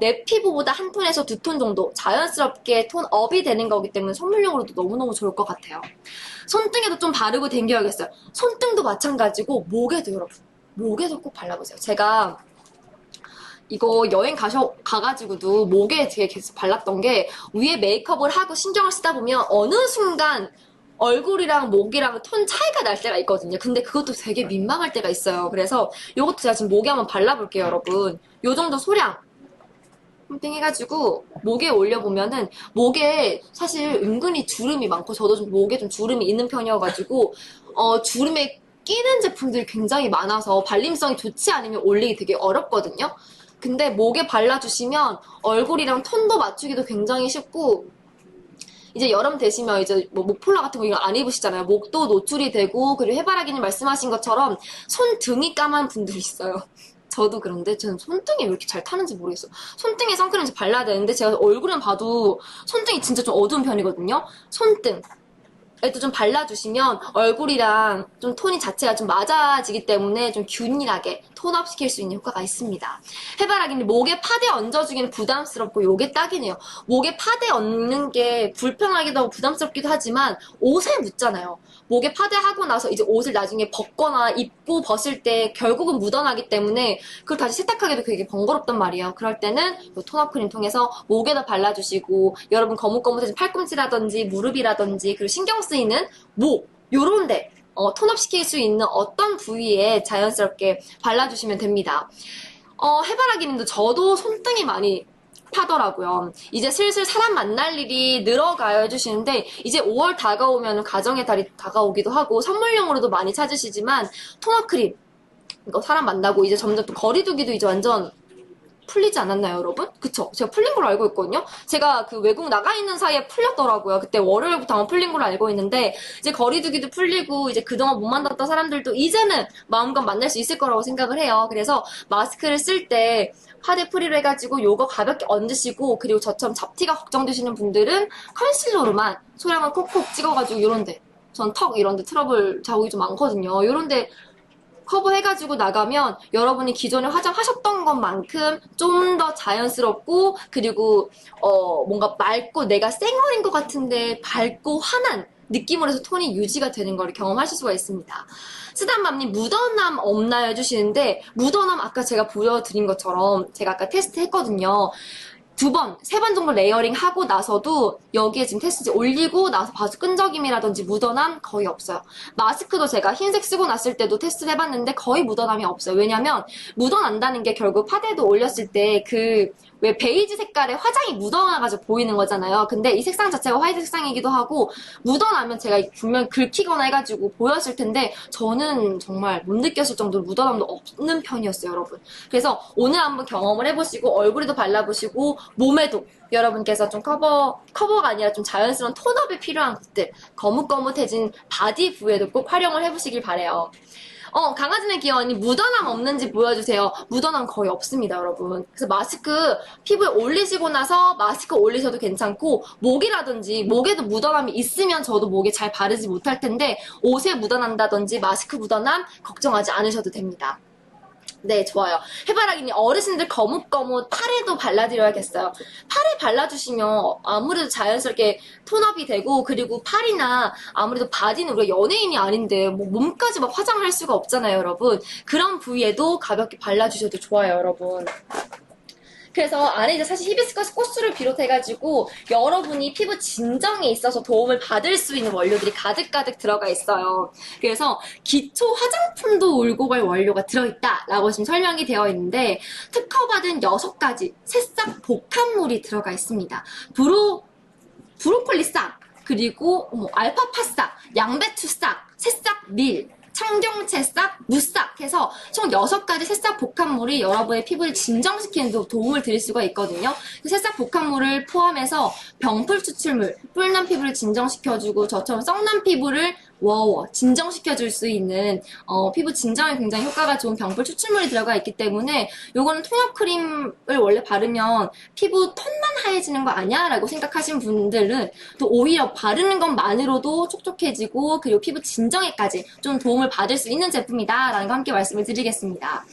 내 피부보다 한 톤에서 두 톤 정도 자연스럽게 톤업이 되는 거기 때문에 선물용으로도 너무너무 좋을 것 같아요. 손등에도 좀 바르고 댕겨야겠어요. 손등도 마찬가지고 목에도 여러분, 목에도 꼭 발라보세요. 제가 이거 여행 가가지고도 목에 되게 계속 발랐던 게, 위에 메이크업을 하고 신경을 쓰다 보면 어느 순간 얼굴이랑 목이랑 톤 차이가 날 때가 있거든요. 근데 그것도 되게 민망할 때가 있어요. 그래서 이것도 제가 지금 목에 한번 발라볼게요, 여러분. 요 정도 소량 펌핑 해가지고 목에 올려보면은, 목에 사실 은근히 주름이 많고, 저도 좀 목에 좀 주름이 있는 편이어가지고 주름에 끼는 제품들이 굉장히 많아서 발림성이 좋지 않으면 올리기 되게 어렵거든요. 근데 목에 발라주시면 얼굴이랑 톤도 맞추기도 굉장히 쉽고, 이제 여름 되시면 이제 뭐 목폴라 같은 거 이거 안 입으시잖아요. 목도 노출이 되고, 그리고 해바라기님 말씀하신 것처럼 손등이 까만 분들이 있어요. 저도 그런데 저는 손등이 왜 이렇게 잘 타는지 모르겠어요. 손등에 선크림을 발라야 되는데, 제가 얼굴은 봐도 손등이 진짜 좀 어두운 편이거든요. 손등 에도 좀 발라주시면 얼굴이랑 좀 톤이 자체가 좀 맞아지기 때문에 좀 균일하게 톤업 시킬 수 있는 효과가 있습니다. 해바라기는 목에 파데 얹어주기는 부담스럽고 요게 딱이네요. 목에 파데 얹는 게 불편하기도 하고 부담스럽기도 하지만 옷에 묻잖아요. 목에 파데 하고 나서 이제 옷을 나중에 벗거나 입고 벗을 때 결국은 묻어나기 때문에 그걸 다시 세탁하기도 되게 번거롭단 말이에요. 그럴 때는 요 톤업 크림 통해서 목에다 발라주시고, 여러분 거뭇거뭇해진 팔꿈치라든지 무릎이라든지 그리고 신경 쓰이는 목 요런데 톤업 시킬 수 있는 어떤 부위에 자연스럽게 발라주시면 됩니다. 해바라기님도 저도 손등이 많이 타더라고요. 이제 슬슬 사람 만날 일이 늘어가요 해주시는데, 이제 5월 다가오면 가정의 달이 다가오기도 하고 선물용으로도 많이 찾으시지만, 톤업 크림 이거 사람 만나고 이제 점점 또 거리두기도 이제 완전 풀리지 않았나요, 여러분? 그쵸? 제가 풀린 걸로 알고 있거든요? 제가 그 외국 나가 있는 사이에 풀렸더라고요. 그때 월요일부터 아마 풀린 걸로 알고 있는데, 이제 거리두기도 풀리고, 이제 그동안 못 만났던 사람들도 이제는 마음껏 만날 수 있을 거라고 생각을 해요. 그래서 마스크를 쓸 때 파데 프리로 해가지고 요거 가볍게 얹으시고, 그리고 저처럼 잡티가 걱정되시는 분들은 컨실러로만 소량을 콕콕 찍어가지고 요런데, 전 턱 이런데 트러블 자국이 좀 많거든요. 요런데 커버해가지고 나가면 여러분이 기존에 화장하셨던 것만큼 좀 더 자연스럽고, 그리고 뭔가 맑고 내가 쌩얼인 것 같은데 밝고 환한 느낌으로 해서 톤이 유지가 되는 걸 경험하실 수가 있습니다. 쓰담맘님 묻어남 없나요 해주시는데, 묻어남 아까 제가 보여드린 것처럼 제가 아까 테스트 했거든요. 2번, 3번 정도 레이어링 하고 나서도 여기에 지금 테스트 올리고 나서 봐서 끈적임이라든지 묻어남 거의 없어요. 마스크도 제가 흰색 쓰고 났을 때도 테스트를 해봤는데 거의 묻어남이 없어요. 왜냐면 묻어난다는 게 결국 파데도 올렸을 때 왜 베이지 색깔의 화장이 묻어나가지고 보이는 거잖아요. 근데 이 색상 자체가 화이트 색상이기도 하고, 묻어나면 제가 분명 긁히거나 해가지고 보였을 텐데 저는 정말 못 느꼈을 정도로 묻어남도 없는 편이었어요, 여러분. 그래서 오늘 한번 경험을 해보시고 얼굴에도 발라보시고 몸에도 여러분께서 좀 커버가 아니라 좀 자연스러운 톤업이 필요한 것들, 거뭇거뭇해진 바디 부위에도 꼭 활용을 해보시길 바래요. 강아지네 귀여워니 묻어남 없는지 보여주세요. 묻어남 거의 없습니다, 여러분. 그래서 마스크 피부에 올리시고 나서 마스크 올리셔도 괜찮고, 목이라든지 목에도 묻어남이 있으면 저도 목에 잘 바르지 못할 텐데, 옷에 묻어난다든지 마스크 묻어남 걱정하지 않으셔도 됩니다. 네, 좋아요. 해바라기님, 어르신들 거뭇거뭇 팔에도 발라드려야겠어요. 팔에 발라주시면 아무래도 자연스럽게 톤업이 되고, 그리고 팔이나 아무래도 바디는 우리가 연예인이 아닌데 뭐 몸까지 막 화장할 수가 없잖아요, 여러분. 그런 부위에도 가볍게 발라주셔도 좋아요, 여러분. 그래서 안에 이제 사실 히비스커스 꽃수를 비롯해가지고 여러분이 피부 진정에 있어서 도움을 받을 수 있는 원료들이 가득가득 들어가 있어요. 그래서 기초 화장품도 울고 갈 원료가 들어있다라고 지금 설명이 되어 있는데, 특허받은 6가지 새싹 복합물이 들어가 있습니다. 브로콜리 싹, 그리고 알파파 싹, 양배추 싹, 새싹 밀, 청경채싹, 무싹 해서 총 6가지 새싹 복합물이 여러분의 피부를 진정시키는 데 도움을 드릴 수가 있거든요. 그 새싹 복합물을 포함해서 병풀 추출물, 뿔난 피부를 진정시켜주고 저처럼 썩난 피부를 진정시켜줄 수 있는 피부 진정에 굉장히 효과가 좋은 병풀 추출물이 들어가 있기 때문에 요거는 톤업 크림을 원래 바르면 피부 톤만 하얘지는 거 아니야? 라고 생각하신 분들은 또 오히려 바르는 것만으로도 촉촉해지고 그리고 피부 진정에까지 좀 도움을 받을 수 있는 제품이다 라는 거 함께 말씀을 드리겠습니다.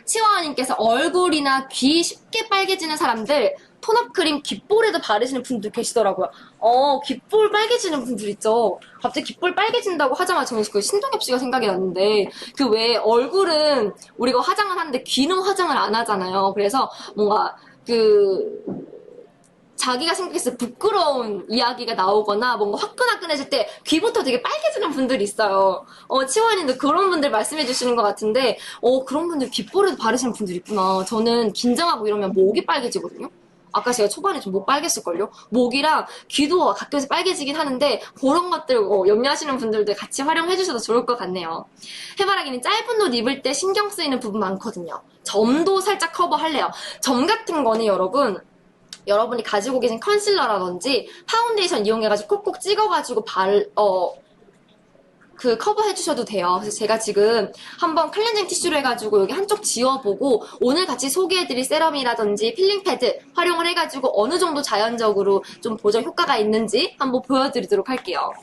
치와와님께서 얼굴이나 귀 쉽게 빨개지는 사람들 톤업 크림 귓볼에도 바르시는 분들 계시더라고요. 귓볼 빨개지는 분들 있죠. 갑자기 귓볼 빨개진다고 하자마자 저는 그 신동엽 씨가 생각이 났는데 그 왜 얼굴은 우리가 화장을 하는데 귀는 화장을 안 하잖아요. 그래서 뭔가 자기가 생각했을 때 부끄러운 이야기가 나오거나 뭔가 화끈화끈해질 때 귀부터 되게 빨개지는 분들이 있어요. 치원님도 그런 분들 말씀해 주시는 것 같은데 그런 분들 귓볼에도 바르시는 분들이 있구나. 저는 긴장하고 이러면 목이 빨개지거든요. 아까 제가 초반에 좀 목 빨갰을걸요? 목이랑 귀도 가끔씩 빨개지긴 하는데 그런 것들 염려하시는 분들도 같이 활용해 주셔도 좋을 것 같네요. 해바라기는 짧은 옷 입을 때 신경 쓰이는 부분 많거든요. 점도 살짝 커버할래요. 점 같은 거는 여러분이 가지고 계신 컨실러라든지 파운데이션 이용해가지고 콕콕 찍어가지고 커버해 주셔도 돼요. 그래서 제가 지금 한번 클렌징 티슈로 해가지고 여기 한쪽 지워보고 오늘 같이 소개해드릴 세럼이라든지 필링 패드 활용을 해가지고 어느 정도 자연적으로 좀 보정 효과가 있는지 한번 보여드리도록 할게요.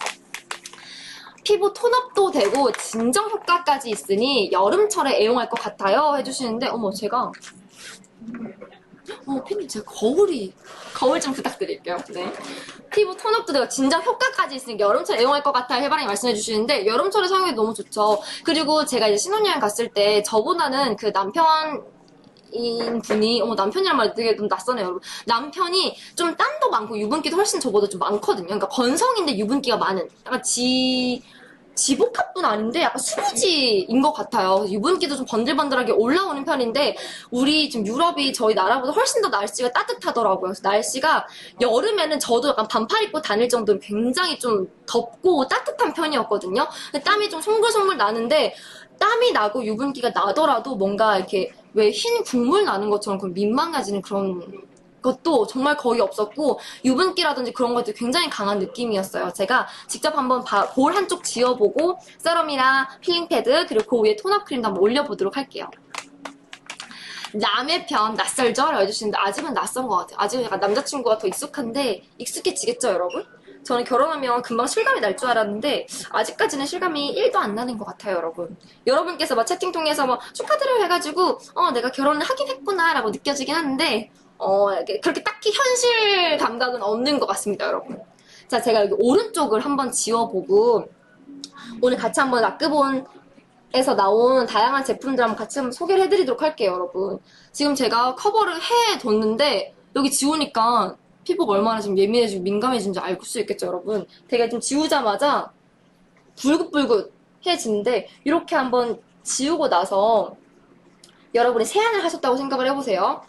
피부 톤업도 되고 진정 효과까지 있으니 여름철에 애용할 것 같아요 해주시는데 제가 팬님 제가 거울 좀 부탁드릴게요. 네. 피부 톤업도 되고 진정 효과까지 있으니까 여름철에 애용할 것 같아요 해바라기 말씀해 주시는데 여름철에 사용해도 너무 좋죠. 그리고 제가 이제 신혼여행 갔을 때 저보다는 그 남편인 분이 남편이란 말이 되게 좀 낯서네요 여러분. 남편이 좀 땀도 많고 유분기도 훨씬 저보다 좀 많거든요. 그러니까 건성인데 유분기가 많은 약간 지복합은 아닌데 약간 수부지인 것 같아요. 유분기도 좀 번들번들하게 올라오는 편인데 우리 지금 유럽이 저희 나라보다 훨씬 더 날씨가 따뜻하더라고요. 그래서 날씨가 여름에는 저도 약간 반팔 입고 다닐 정도로 굉장히 좀 덥고 따뜻한 편이었거든요. 땀이 좀 송글송글 나는데 땀이 나고 유분기가 나더라도 뭔가 이렇게 왜 흰 국물 나는 것처럼 민망해지는 그런 것도 정말 거의 없었고 유분기라든지 그런 것들이 굉장히 강한 느낌이었어요. 제가 직접 한번 볼 한쪽 지워보고 세럼이랑 필링 패드 그리고 그 위에 톤업 크림도 한번 올려보도록 할게요. 남의 편 낯설죠? 라고 해주시는데 아직은 낯선 것 같아요. 아직은 약간 남자친구가 더 익숙한데 익숙해지겠죠 여러분? 저는 결혼하면 금방 실감이 날 줄 알았는데 아직까지는 실감이 1도 안 나는 것 같아요 여러분. 여러분께서 채팅 통해서 축하드려요 해가지고 내가 결혼을 하긴 했구나 라고 느껴지긴 하는데 그렇게 딱히 현실 감각은 없는 것 같습니다 여러분. 자, 제가 여기 오른쪽을 한번 지워보고 오늘 같이 한번 라크본에서 나온 다양한 제품들 한번 같이 한번 소개를 해드리도록 할게요 여러분. 지금 제가 커버를 해뒀는데 여기 지우니까 피부가 얼마나 지금 예민해지고 민감해진지 알 수 있겠죠 여러분. 되게 좀 지우자마자 불긋불긋해지는데 이렇게 한번 지우고 나서 여러분이 세안을 하셨다고 생각을 해보세요.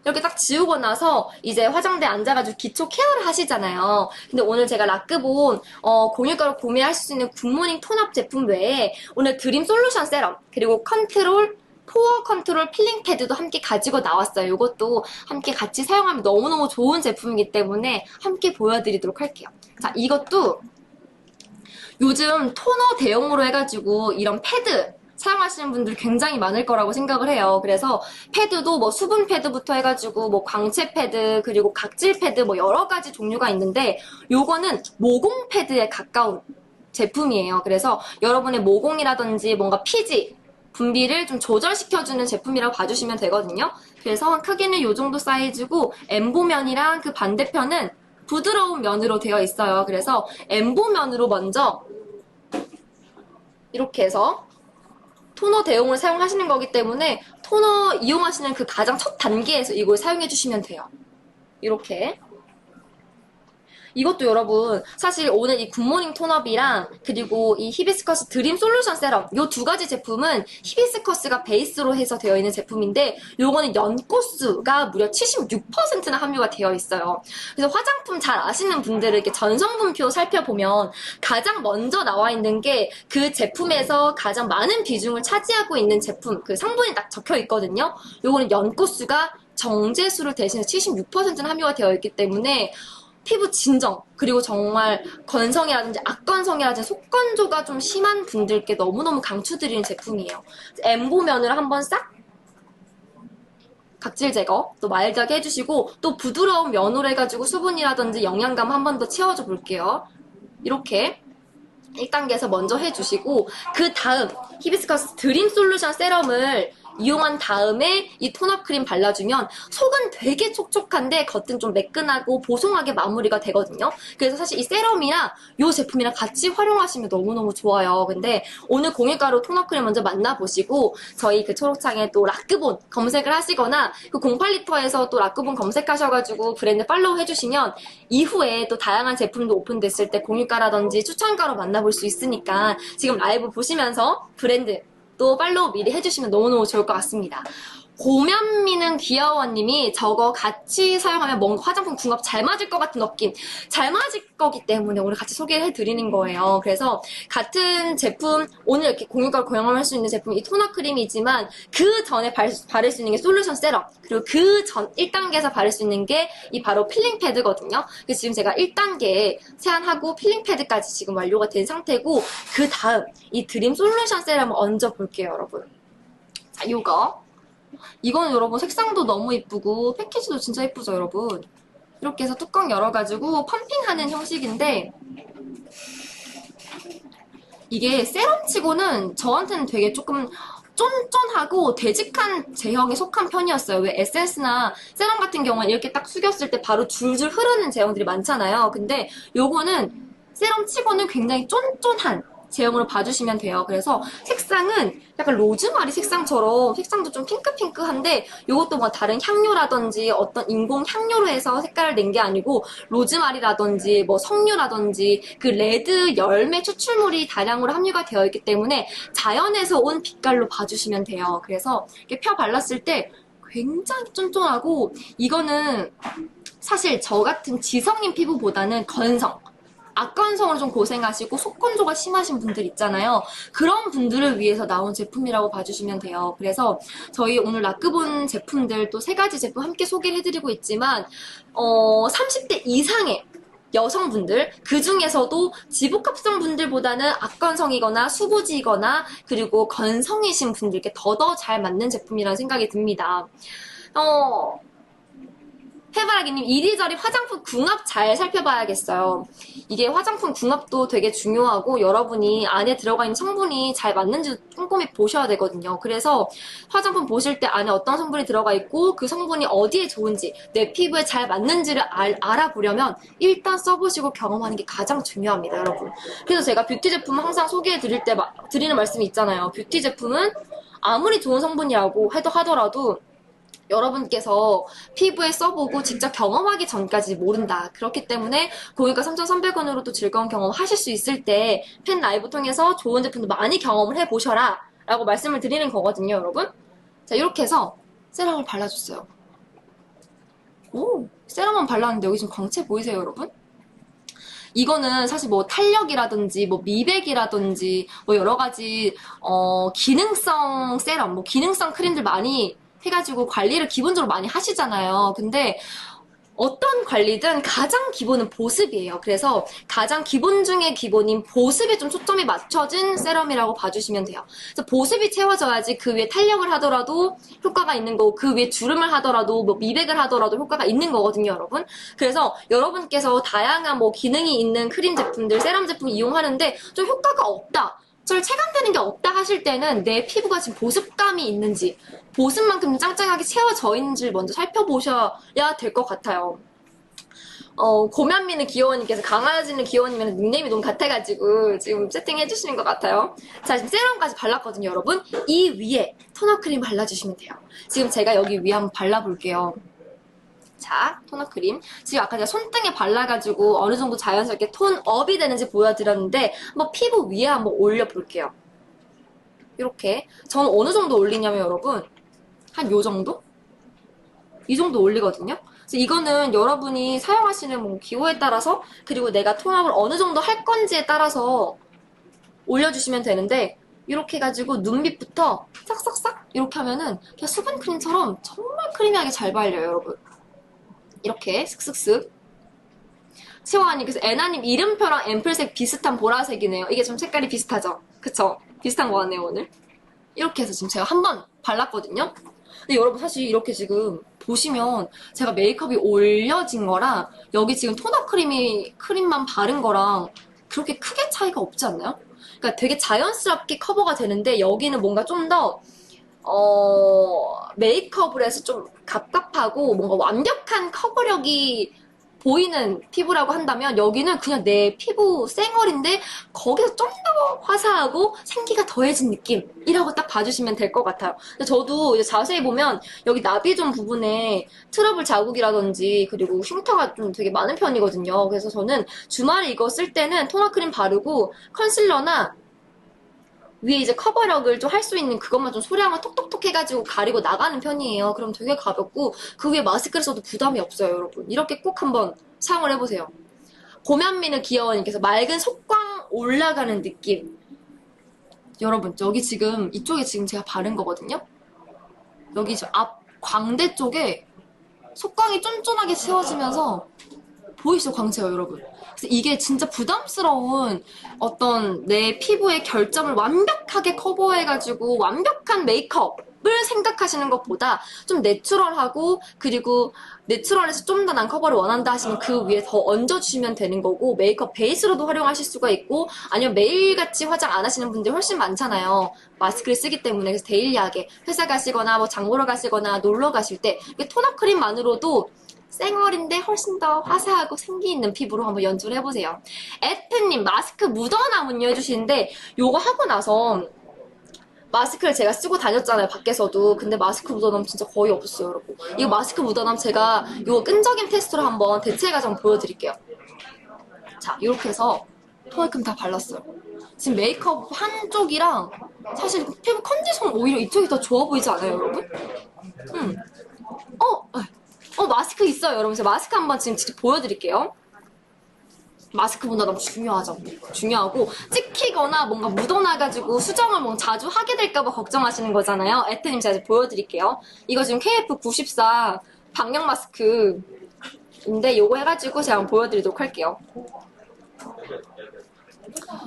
이렇게 딱 지우고 나서 이제 화장대에 앉아가지고 기초 케어를 하시잖아요. 근데 오늘 제가 라크본 공일가로 구매할 수 있는 굿모닝 톤업 제품 외에 오늘 드림 솔루션 세럼 그리고 포어 컨트롤 필링 패드도 함께 가지고 나왔어요. 이것도 함께 같이 사용하면 너무너무 좋은 제품이기 때문에 함께 보여드리도록 할게요. 자, 이것도 요즘 토너 대용으로 해가지고 이런 패드 사용하시는 분들 굉장히 많을 거라고 생각을 해요. 그래서 패드도 수분 패드부터 해가지고 광채 패드 그리고 각질 패드 여러 가지 종류가 있는데 요거는 모공 패드에 가까운 제품이에요. 그래서 여러분의 모공이라든지 뭔가 피지 분비를 좀 조절시켜주는 제품이라고 봐주시면 되거든요. 그래서 크기는 요 정도 사이즈고 엠보면이랑 그 반대편은 부드러운 면으로 되어 있어요. 그래서 엠보면으로 먼저 이렇게 해서 토너 대용을 사용하시는 거기 때문에 토너 이용하시는 그 가장 첫 단계에서 이걸 사용해 주시면 돼요. 이렇게 이것도 여러분 사실 오늘 이 굿모닝 톤업이랑 그리고 이 히비스커스 드림 솔루션 세럼 요 두 가지 제품은 히비스커스가 베이스로 해서 되어 있는 제품인데 요거는 연꽃수가 무려 76%나 함유가 되어 있어요. 그래서 화장품 잘 아시는 분들은 이렇게 전성분표 살펴보면 가장 먼저 나와 있는 게 그 제품에서 가장 많은 비중을 차지하고 있는 제품 그 성분이 딱 적혀 있거든요. 요거는 연꽃수가 정제수를 대신해 76%나 함유가 되어 있기 때문에 피부 진정, 그리고 정말 건성이라든지 악건성이라든지 속건조가 좀 심한 분들께 너무너무 강추드리는 제품이에요. 엠보면을 한번 싹 각질 제거, 또 마일드하게 해주시고 또 부드러운 면으로 해가지고 수분이라든지 영양감 한 번 더 채워줘 볼게요. 이렇게 1단계에서 먼저 해주시고 그 다음 히비스커스 드림 솔루션 세럼을 이용한 다음에 이 톤업 크림 발라주면 속은 되게 촉촉한데 겉은 좀 매끈하고 보송하게 마무리가 되거든요. 그래서 사실 이 세럼이랑 이 제품이랑 같이 활용하시면 너무너무 좋아요. 근데 오늘 공유가로 톤업 크림 먼저 만나보시고 저희 그 초록창에 또 라크본 검색을 하시거나 그 08리터에서 또 라크본 검색하셔가지고 브랜드 팔로우 해주시면 이후에 또 다양한 제품도 오픈됐을 때 공유가라든지 추천가로 만나볼 수 있으니까 지금 라이브 보시면서 브랜드 또 팔로우 미리 해주시면 너무너무 좋을 것 같습니다. 고면미는 귀여워님이 저거 같이 사용하면 뭔가 화장품 궁합 잘 맞을 것 같은 느낌 잘 맞을 거기 때문에 오늘 같이 소개를 해드리는 거예요. 그래서 같은 제품 오늘 이렇게 공유가 경험할 수 있는 제품이 이 토너 크림이지만 그 전에 바를 수 있는 게 솔루션 세럼 그리고 그 전 1단계에서 바를 수 있는 게 이 바로 필링 패드거든요. 그래서 지금 제가 1단계 세안하고 필링 패드까지 지금 완료가 된 상태고 그 다음 이 드림 솔루션 세럼을 얹어 볼게요 여러분. 자 요거 이거는 여러분 색상도 너무 이쁘고 패키지도 진짜 이쁘죠 여러분. 이렇게 해서 뚜껑 열어가지고 펌핑하는 형식인데 이게 세럼치고는 저한테는 되게 조금 쫀쫀하고 되직한 제형에 속한 편이었어요. 왜 에센스나 세럼 같은 경우는 이렇게 딱 숙였을 때 바로 줄줄 흐르는 제형들이 많잖아요. 근데 요거는 세럼치고는 굉장히 쫀쫀한 제형으로 봐주시면 돼요. 그래서 색상은 약간 로즈마리 색상처럼 색상도 좀 핑크핑크한데 이것도 뭐 다른 향료라든지 어떤 인공 향료로 해서 색깔을 낸 게 아니고 로즈마리라든지 뭐 석류라든지 그 레드 열매 추출물이 다량으로 함유가 되어 있기 때문에 자연에서 온 빛깔로 봐주시면 돼요. 그래서 이렇게 펴 발랐을 때 굉장히 쫀쫀하고 이거는 사실 저 같은 지성인 피부보다는 건성 악건성으로 좀 고생하시고 속건조가 심하신 분들 있잖아요. 그런 분들을 위해서 나온 제품이라고 봐주시면 돼요. 그래서 저희 오늘 라크본 제품들 또 3가지 제품 함께 소개를 해드리고 있지만 30대 이상의 여성분들 그 중에서도 지복합성 분들보다는 악건성이거나 수부지거나 그리고 건성이신 분들께 더더 잘 맞는 제품이라는 생각이 듭니다. 해바라기님 이리저리 화장품 궁합 잘 살펴봐야겠어요. 이게 화장품 궁합도 되게 중요하고 여러분이 안에 들어가 있는 성분이 잘 맞는지 꼼꼼히 보셔야 되거든요. 그래서 화장품 보실 때 안에 어떤 성분이 들어가 있고 그 성분이 어디에 좋은지 내 피부에 잘 맞는지를 알아보려면 일단 써보시고 경험하는 게 가장 중요합니다, 여러분. 그래서 제가 뷰티 제품 항상 소개해 드릴 때 드리는 말씀이 있잖아요. 뷰티 제품은 아무리 좋은 성분이라고 하더라도 여러분께서 피부에 써보고 직접 경험하기 전까지 모른다. 그렇기 때문에 고객가 3,300원으로 또 즐거운 경험 하실 수 있을 때 팬 라이브 통해서 좋은 제품도 많이 경험을 해보셔라 라고 말씀을 드리는 거거든요, 여러분. 자, 이렇게 해서 세럼을 발라줬어요. 오, 세럼만 발랐는데 여기 지금 광채 보이세요, 여러분? 이거는 사실 뭐 탄력이라든지 뭐 미백이라든지 뭐 여러 가지 기능성 세럼, 뭐 기능성 크림들 많이 해가지고 관리를 기본적으로 많이 하시잖아요. 근데 어떤 관리든 가장 기본은 보습이에요. 그래서 가장 기본 중에 기본인 보습에 좀 초점이 맞춰진 세럼이라고 봐주시면 돼요. 그래서 보습이 채워져야지 그 위에 탄력을 하더라도 효과가 있는 거고 그 위에 주름을 하더라도 뭐 미백을 하더라도 효과가 있는 거거든요, 여러분. 그래서 여러분께서 다양한 뭐 기능이 있는 크림 제품들, 세럼 제품 이용하는데 좀 효과가 없다. 절 체감되는 게 없다 하실 때는 내 피부가 지금 보습감이 있는지 보습만큼 짱짱하게 채워져 있는지를 먼저 살펴보셔야 될 것 같아요. 고면미는 귀여워님께서 강아지는 귀여워님이랑 닉네임이 너무 같아가지고 지금 세팅해주시는 것 같아요. 자, 지금 세럼까지 발랐거든요, 여러분. 이 위에 토너 크림 발라주시면 돼요. 지금 제가 여기 위에 한번 발라볼게요. 자, 토너 크림. 지금 아까 제가 손등에 발라가지고 어느 정도 자연스럽게 톤업이 되는지 보여드렸는데 한번 피부 위에 한번 올려볼게요. 이렇게. 저는 어느 정도 올리냐면 여러분 한 요 정도? 이 정도 올리거든요. 그래서 이거는 여러분이 사용하시는 뭐 기호에 따라서 그리고 내가 톤업을 어느 정도 할 건지에 따라서 올려주시면 되는데 이렇게 해가지고 눈 밑부터 싹싹싹 이렇게 하면은 그냥 수분 크림처럼 정말 크리미하게 잘 발려요, 여러분. 이렇게 슥슥슥. 치와님, 그래서 애나님 이름표랑 앰플색 비슷한 보라색이네요. 이게 좀 색깔이 비슷하죠? 그쵸? 비슷한 거 같네요, 오늘. 이렇게 해서 지금 제가 한 번 발랐거든요. 근데 여러분 사실 이렇게 지금 보시면 제가 메이크업이 올려진 거랑 여기 지금 토너 크림만 바른 거랑 그렇게 크게 차이가 없지 않나요? 그러니까 되게 자연스럽게 커버가 되는데 여기는 뭔가 좀 더 메이크업을 해서 좀 갑갑하고 뭔가 완벽한 커버력이 보이는 피부라고 한다면 여기는 그냥 내 피부 쌩얼인데 거기서 좀 더 화사하고 생기가 더해진 느낌이라고 딱 봐주시면 될 것 같아요. 근데 저도 이제 자세히 보면 여기 나비존 부분에 트러블 자국이라든지 그리고 흉터가 좀 되게 많은 편이거든요. 그래서 저는 주말에 이거 쓸 때는 토너 크림 바르고 컨실러나 위에 이제 커버력을 좀 할 수 있는 그것만 좀 소량을 톡톡톡 해가지고 가리고 나가는 편이에요. 그럼 되게 가볍고 그 위에 마스크를 써도 부담이 없어요, 여러분. 이렇게 꼭 한번 사용을 해보세요. 고면미는 귀여워님께서 맑은 속광 올라가는 느낌. 여러분, 여기 지금 이쪽에 지금 제가 바른 거거든요. 여기 앞 광대 쪽에 속광이 쫀쫀하게 채워지면서 보이시죠, 광채요, 여러분? 그래서 이게 진짜 부담스러운 어떤 내 피부의 결점을 완벽하게 커버해가지고 완벽한 메이크업을 생각하시는 것보다 좀 내추럴하고 그리고 내추럴해서 좀 더 난 커버를 원한다 하시면 그 위에 더 얹어주시면 되는 거고 메이크업 베이스로도 활용하실 수가 있고 아니면 매일같이 화장 안 하시는 분들이 훨씬 많잖아요. 마스크를 쓰기 때문에. 그래서 데일리하게 회사 가시거나 뭐 장 보러 가시거나 놀러 가실 때 토너 크림만으로도 쌩얼인데 훨씬 더 화사하고 생기 있는 피부로 한번 연출을 해보세요. 에트님 마스크 묻어남은요 해주시는데 요거 하고 나서 마스크를 제가 쓰고 다녔잖아요, 밖에서도. 근데 마스크 묻어남 진짜 거의 없었어요, 여러분. 이거 마스크 묻어남 제가 요 끈적임 테스트로 한번 대체 과정 보여드릴게요. 자, 이렇게 해서 토너 크림 다 발랐어요. 지금 메이크업 한쪽이랑 사실 피부 컨디션 오히려 이쪽이 더 좋아 보이지 않아요, 여러분? 마스크 있어요, 여러분. 제가 마스크 한번 지금 직접 보여드릴게요. 마스크보다 너무 중요하죠. 중요하고 찍히거나 뭔가 묻어나가지고 수정을 뭔가 자주 하게 될까봐 걱정하시는 거잖아요. 에트님 제가 보여드릴게요. 이거 지금 KF94 방역 마스크인데 요거 해가지고 제가 한번 보여드리도록 할게요.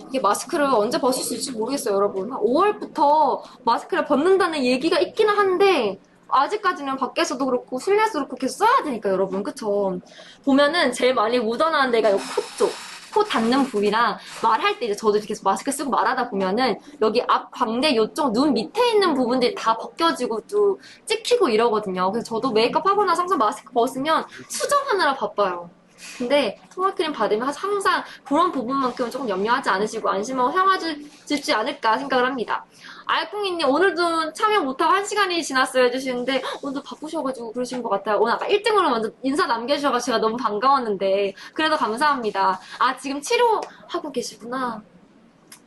이게 마스크를 언제 벗을 수 있을지 모르겠어요, 여러분. 5월부터 마스크를 벗는다는 얘기가 있기는 한데 아직까지는 밖에서도 그렇고 실내에서도 그렇고 계속 써야 되니까 여러분, 그쵸? 보면은 제일 많이 묻어나는 데가 요 코 쪽, 코 닿는 부위랑 말할 때 이제 저도 계속 마스크 쓰고 말하다 보면은 여기 앞 광대 요쪽 눈 밑에 있는 부분들이 다 벗겨지고 또 찍히고 이러거든요. 그래서 저도 메이크업 하고 나서 항상 마스크 벗으면 수정하느라 바빠요. 근데 토너 크림 받으면 항상 그런 부분만큼은 조금 염려하지 않으시고 안심하고 사용하시지 않을까 생각을 합니다. 알콩이님 오늘도 참여 못하고 1시간이 지났어요 해주시는데 오늘도 바쁘셔가지고 그러신 것 같아요. 오늘 아까 1등으로 먼저 인사 남겨주셔서 제가 너무 반가웠는데 그래도 감사합니다. 아 지금 치료하고 계시구나.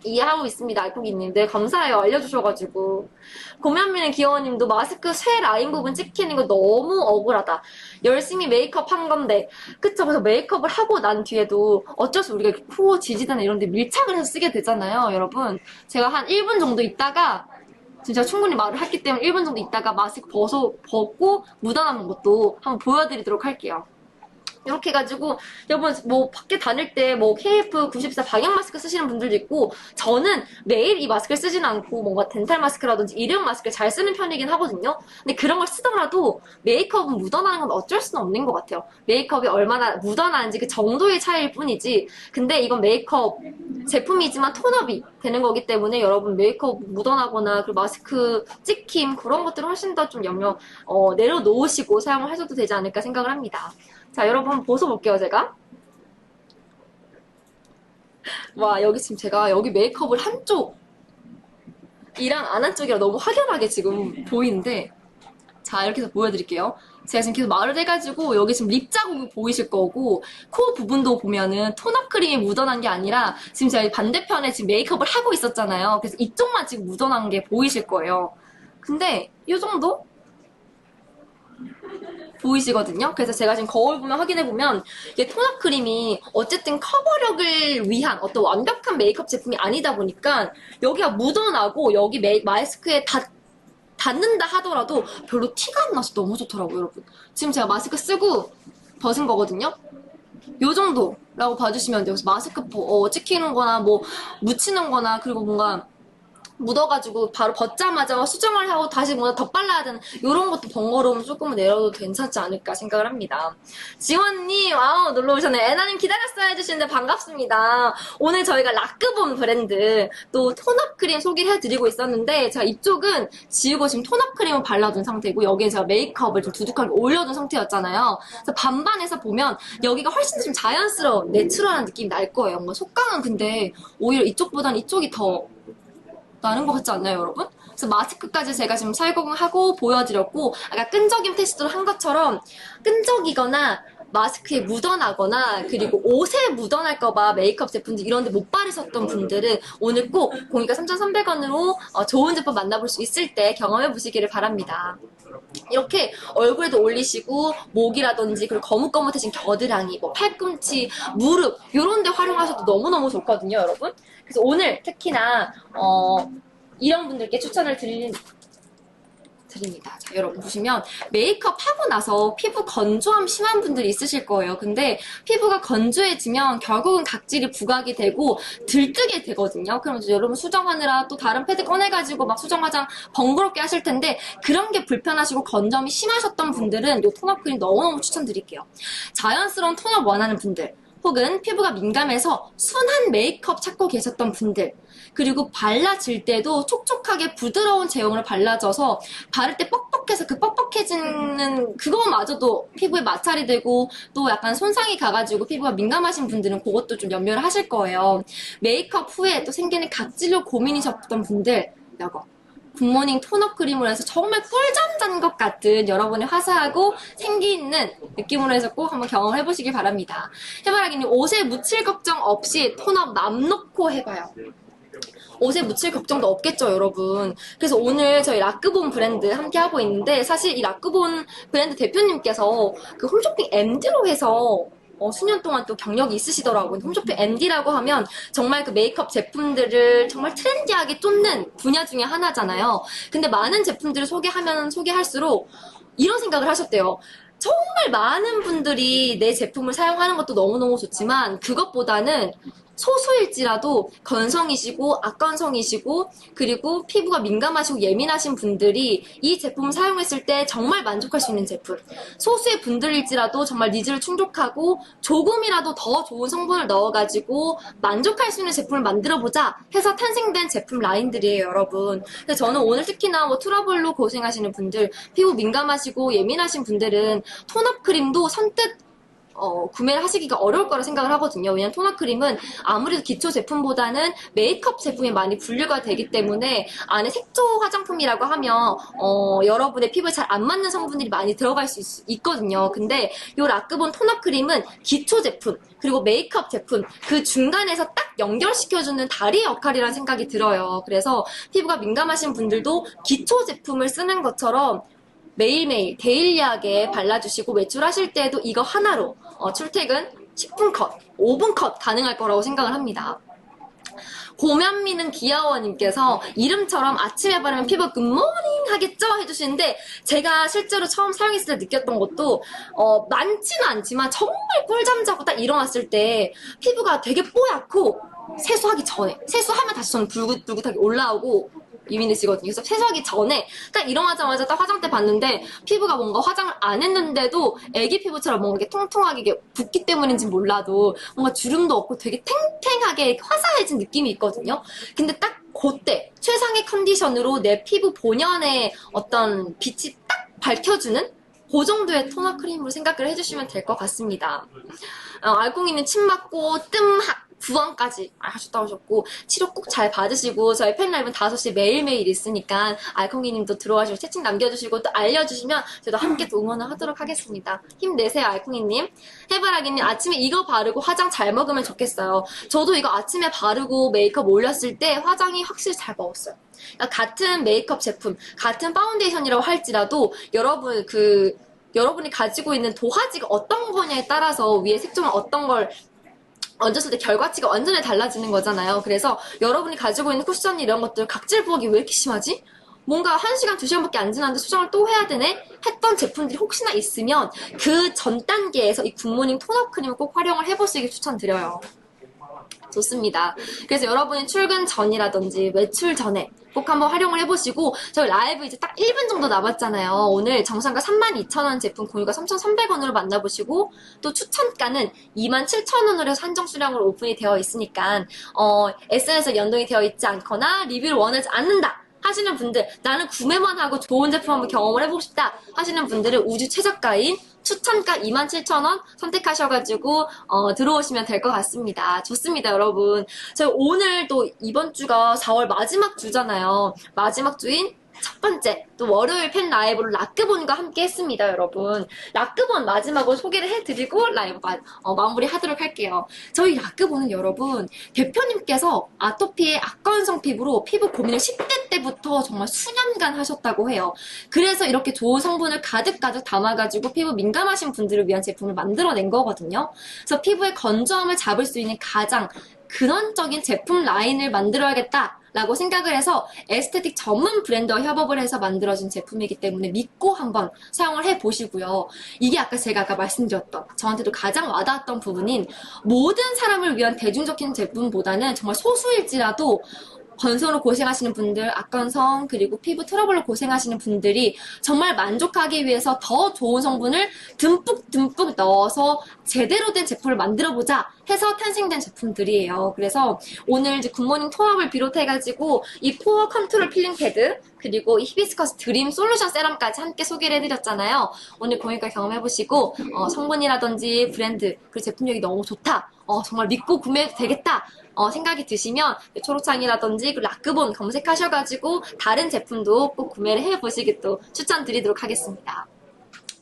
이해하고 있습니다, 알콩이님. 네, 감사해요. 알려주셔가지고. 고면미는 귀여워님도 마스크 쇠 라인 부분 찍히는 거 너무 억울하다. 열심히 메이크업 한 건데. 그쵸? 그래서 메이크업을 하고 난 뒤에도 어쩔 수 우리가 코, 지지대나 이런 데 밀착을 해서 쓰게 되잖아요, 여러분. 제가 한 1분 정도 있다가 진짜 충분히 말을 했기 때문에 1분 정도 있다가 마스크 벗고 묻어남은 것도 한번 보여드리도록 할게요. 이렇게 해가지고 여러분 뭐 밖에 다닐 때 뭐 KF94 방역 마스크 쓰시는 분들도 있고 저는 매일 이 마스크를 쓰지는 않고 뭔가 덴탈 마스크라든지 일회용 마스크를 잘 쓰는 편이긴 하거든요. 근데 그런 걸 쓰더라도 메이크업은 묻어나는 건 어쩔 수는 없는 것 같아요. 메이크업이 얼마나 묻어나는지 그 정도의 차이일 뿐이지. 근데 이건 메이크업 제품이지만 톤업이 되는 거기 때문에 여러분 메이크업 묻어나거나 그 마스크 찍힘 그런 것들을 훨씬 더 좀 내려놓으시고 사용을 하셔도 되지 않을까 생각을 합니다. 자, 여러분 한번 벗어볼게요, 제가. 와, 여기 지금 제가 여기 메이크업을 한쪽이랑 안 한쪽이랑 너무 확연하게 지금 보이는데 자, 이렇게 해서 보여드릴게요. 제가 지금 계속 말을 해가지고 여기 지금 립 자국이 보이실 거고 코 부분도 보면은 톤업 크림이 묻어난 게 아니라 지금 제가 반대편에 지금 메이크업을 하고 있었잖아요. 그래서 이쪽만 지금 묻어난 게 보이실 거예요. 근데 이 정도? 보이시거든요. 그래서 제가 지금 거울 보면 확인해보면 이게 톤업 크림이 어쨌든 커버력을 위한 어떤 완벽한 메이크업 제품이 아니다 보니까 여기가 묻어나고 여기 마스크에 닿는다 하더라도 별로 티가 안 나서 너무 좋더라고요, 여러분. 지금 제가 마스크 쓰고 벗은 거거든요. 요 정도라고 봐주시면 돼요. 그래서 마스크 찍히는 거나 뭐 묻히는 거나 그리고 뭔가 묻어가지고 바로 벗자마자 수정을 하고 다시 뭔가 덧발라야 되는 이런 것도 번거로움 조금은 내려도 괜찮지 않을까 생각을 합니다. 지원님 와우 놀러오셨네. 애나님 기다렸어요 해주시는데 반갑습니다. 오늘 저희가 라크본 브랜드 또 톤업 크림 소개를 해드리고 있었는데 제가 이쪽은 지우고 지금 톤업 크림을 발라둔 상태고 여기에 제가 메이크업을 좀 두둑하게 올려둔 상태였잖아요. 그래서 반반해서 보면 여기가 훨씬 좀 자연스러운 내추럴한 느낌이 날 거예요. 뭔가 속광은 근데 오히려 이쪽보다는 이쪽이 더 나는 것 같지 않나요, 여러분? 그래서 마스크까지 제가 지금 살공하고 보여드렸고 아까 끈적임 테스트를 한 것처럼 끈적이거나 마스크에 묻어나거나 그리고 옷에 묻어날까봐 메이크업 제품들 이런 데 못 바르셨던 분들은 오늘 꼭 공유가 3,300원으로 좋은 제품 만나볼 수 있을 때 경험해 보시기를 바랍니다. 이렇게 얼굴에도 올리시고 목이라든지 그리고 거뭇거뭇해진 겨드랑이, 뭐 팔꿈치, 무릎 이런 데 활용하셔도 너무너무 좋거든요, 여러분. 그래서 오늘 특히나 이런 분들께 추천을 드립니다. 자, 여러분 보시면 메이크업 하고 나서 피부 건조함 심한 분들이 있으실 거예요. 근데 피부가 건조해지면 결국은 각질이 부각이 되고 들뜨게 되거든요. 그러면 여러분 수정하느라 또 다른 패드 꺼내가지고 막 수정 화장 번거롭게 하실 텐데 그런 게 불편하시고 건조함이 심하셨던 분들은 이 톤업 크림 너무너무 추천드릴게요. 자연스러운 톤업 원하는 분들 혹은 피부가 민감해서 순한 메이크업 찾고 계셨던 분들 그리고 발라질 때도 촉촉하게 부드러운 제형으로 발라져서 바를 때 뻑뻑해서 그 뻑뻑해지는 그거마저도 피부에 마찰이 되고 또 약간 손상이 가가지고 피부가 민감하신 분들은 그것도 좀 염려를 하실 거예요. 메이크업 후에 또 생기는 각질로 고민이셨던 분들 이거 굿모닝 톤업 크림으로 해서 정말 꿀잠 잔 것 같은 여러분의 화사하고 생기 있는 느낌으로 해서 꼭 한번 경험을 해보시길 바랍니다. 해바라기님 옷에 묻힐 걱정 없이 톤업 맘 놓고 해봐요. 옷에 묻힐 걱정도 없겠죠, 여러분. 그래서 오늘 저희 라크본 브랜드 함께 하고 있는데 사실 이 라크본 브랜드 대표님께서 그 홈쇼핑 MD로 해서 수년 동안 또 경력이 있으시더라고요. 홈쇼핑 MD라고 하면 정말 그 메이크업 제품들을 정말 트렌디하게 쫓는 분야 중에 하나잖아요. 근데 많은 제품들을 소개하면 소개할수록 이런 생각을 하셨대요. 정말 많은 분들이 내 제품을 사용하는 것도 너무너무 좋지만 그것보다는 소수일지라도 건성이시고 악건성이시고 그리고 피부가 민감하시고 예민하신 분들이 이 제품을 사용했을 때 정말 만족할 수 있는 제품 소수의 분들일지라도 정말 니즈를 충족하고 조금이라도 더 좋은 성분을 넣어가지고 만족할 수 있는 제품을 만들어보자 해서 탄생된 제품 라인들이에요, 여러분. 그래서 저는 오늘 특히나 뭐 트러블로 고생하시는 분들 피부 민감하시고 예민하신 분들은 톤업 크림도 선뜻 구매를 하시기가 어려울 거라 생각을 하거든요. 왜냐면 톤업 크림은 아무래도 기초 제품보다는 메이크업 제품이 많이 분류가 되기 때문에 안에 색조 화장품이라고 하면 여러분의 피부에 잘 안 맞는 성분들이 많이 들어갈 수 있거든요. 근데 이 라크본 톤업 크림은 기초 제품 그리고 메이크업 제품 그 중간에서 딱 연결시켜주는 다리 역할이라는 생각이 들어요. 그래서 피부가 민감하신 분들도 기초 제품을 쓰는 것처럼 매일매일 데일리하게 발라주시고 외출하실 때도 이거 하나로 출퇴근 10분 컷, 5분 컷 가능할 거라고 생각을 합니다. 고면미는 귀여워님께서 이름처럼 아침에 바르면 피부 굿모닝 하겠죠? 해주시는데 제가 실제로 처음 사용했을 때 느꼈던 것도 많지는 않지만 정말 꿀잠 자고 딱 일어났을 때 피부가 되게 뽀얗고 세수하기 전에 세수하면 다시 저는 불긋불긋하게 올라오고 유민이시거든요. 그래서 세수하기 전에 딱 일어나자마자 딱 화장대 봤는데 피부가 뭔가 화장을 안 했는데도 애기 피부처럼 뭔가 이렇게 통통하게 이게 붓기 때문인지 몰라도 뭔가 주름도 없고 되게 탱탱하게 화사해진 느낌이 있거든요. 근데 딱 그때 최상의 컨디션으로 내 피부 본연의 어떤 빛이 딱 밝혀주는 그 정도의 토너 크림으로 생각을 해주시면 될 것 같습니다. 알콩이는 침 맞고 뜸학 구원까지 하셨다고 하셨고, 치료 꼭 잘 받으시고, 저희 팬라이브는 5시에 매일매일 있으니까, 알콩이님도 들어와주시고, 채팅 남겨주시고, 또 알려주시면, 저도 함께 또 응원을 하도록 하겠습니다. 힘내세요, 알콩이님. 해바라기님, 아침에 이거 바르고 화장 잘 먹으면 좋겠어요. 저도 이거 아침에 바르고 메이크업 올렸을 때 화장이 확실히 잘 먹었어요. 그러니까 같은 메이크업 제품, 같은 파운데이션이라고 할지라도, 여러분이 가지고 있는 도화지가 어떤 거냐에 따라서 위에 색종을 어떤 걸 얹었을 때 결과치가 완전히 달라지는 거잖아요. 그래서 여러분이 가지고 있는 쿠션 이런 것들 각질 부각이 왜 이렇게 심하지? 뭔가 1시간, 2시간밖에 안 지났는데 수정을 또 해야 되네? 했던 제품들이 혹시나 있으면 그 전 단계에서 이 굿모닝 톤업 크림을 꼭 활용을 해보시길 추천드려요. 좋습니다. 그래서 여러분이 출근 전이라든지 외출 전에 꼭 한번 활용을 해보시고, 저희 라이브 이제 딱 1분 정도 남았잖아요. 오늘 정상가 32,000원 제품 공유가 3,300원으로 만나보시고, 또 추천가는 27,000원으로 해서 한정 수량으로 오픈이 되어 있으니까 SNS에 연동이 되어 있지 않거나 리뷰를 원하지 않는다 하시는 분들, 나는 구매만 하고 좋은 제품 한번 경험을 해보고 싶다 하시는 분들은 우주 최저가인 추천가 27,000원 선택하셔가지고 들어오시면 될 것 같습니다. 좋습니다, 여러분. 저희 오늘 또 이번 주가 4월 마지막 주잖아요. 마지막 주인 첫 번째, 또 월요일 팬 라이브로 라크본과 함께 했습니다, 여러분. 라크본 마지막으로 소개를 해드리고 라이브 마무리 하도록 할게요. 저희 라크본은 여러분, 대표님께서 아토피의 악건성 피부로 피부 고민을 10대 때부터 정말 수년간 하셨다고 해요. 그래서 이렇게 좋은 성분을 가득가득 담아가지고 피부 민감하신 분들을 위한 제품을 만들어낸 거거든요. 그래서 피부의 건조함을 잡을 수 있는 가장 근원적인 제품 라인을 만들어야겠다 라고 생각을 해서 에스테틱 전문 브랜드와 협업을 해서 만들어진 제품이기 때문에 믿고 한번 사용을 해보시고요. 이게 아까 말씀드렸던 저한테도 가장 와닿았던 부분인, 모든 사람을 위한 대중적인 제품보다는 정말 소수일지라도 건성으로 고생하시는 분들, 악건성, 그리고 피부 트러블로 고생하시는 분들이 정말 만족하기 위해서 더 좋은 성분을 듬뿍 넣어서 제대로 된 제품을 만들어보자 해서 탄생된 제품들이에요. 그래서 오늘 이제 굿모닝 톤업을 비롯해가지고 이 포어 컨트롤 필링 패드, 그리고 이 히비스커스 드림 솔루션 세럼까지 함께 소개를 해드렸잖아요. 오늘 공유가 경험해보시고 성분이라든지 브랜드, 그리고 제품력이 너무 좋다, 정말 믿고 구매해도 되겠다 생각이 드시면 초록창이라든지 라크본 검색하셔가지고 다른 제품도 꼭 구매를 해보시길 또 추천드리도록 하겠습니다.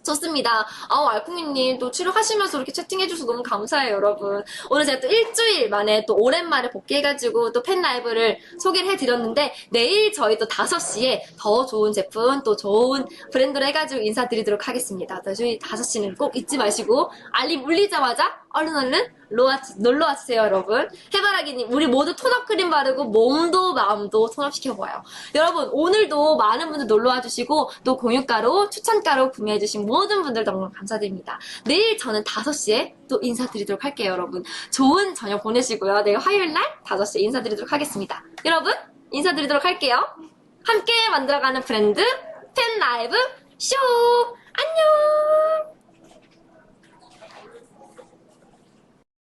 좋습니다. 알콩이님 또 치료하시면서 이렇게 채팅해주셔서 너무 감사해요, 여러분. 오늘 제가 또 일주일 만에 또 오랜만에 복귀해가지고 또 팬 라이브를 소개를 해드렸는데, 내일 저희 또 5시에 더 좋은 제품, 또 좋은 브랜드로 해가지고 인사드리도록 하겠습니다. 저희 5시는 꼭 잊지 마시고 알림 울리자마자 얼른 놀러와주세요, 여러분. 해바라기님, 우리 모두 톤업 크림 바르고 몸도 마음도 톤업 시켜봐요. 여러분, 오늘도 많은 분들 놀러와주시고 또 공유가로 추천가로 구매해주신 모든 분들 너무 감사드립니다. 내일 저는 5시에 또 인사드리도록 할게요, 여러분. 좋은 저녁 보내시고요. 내일 화요일날 5시에 인사드리도록 하겠습니다. 여러분, 인사드리도록 할게요. 함께 만들어가는 브랜드 팬 라이브 쇼!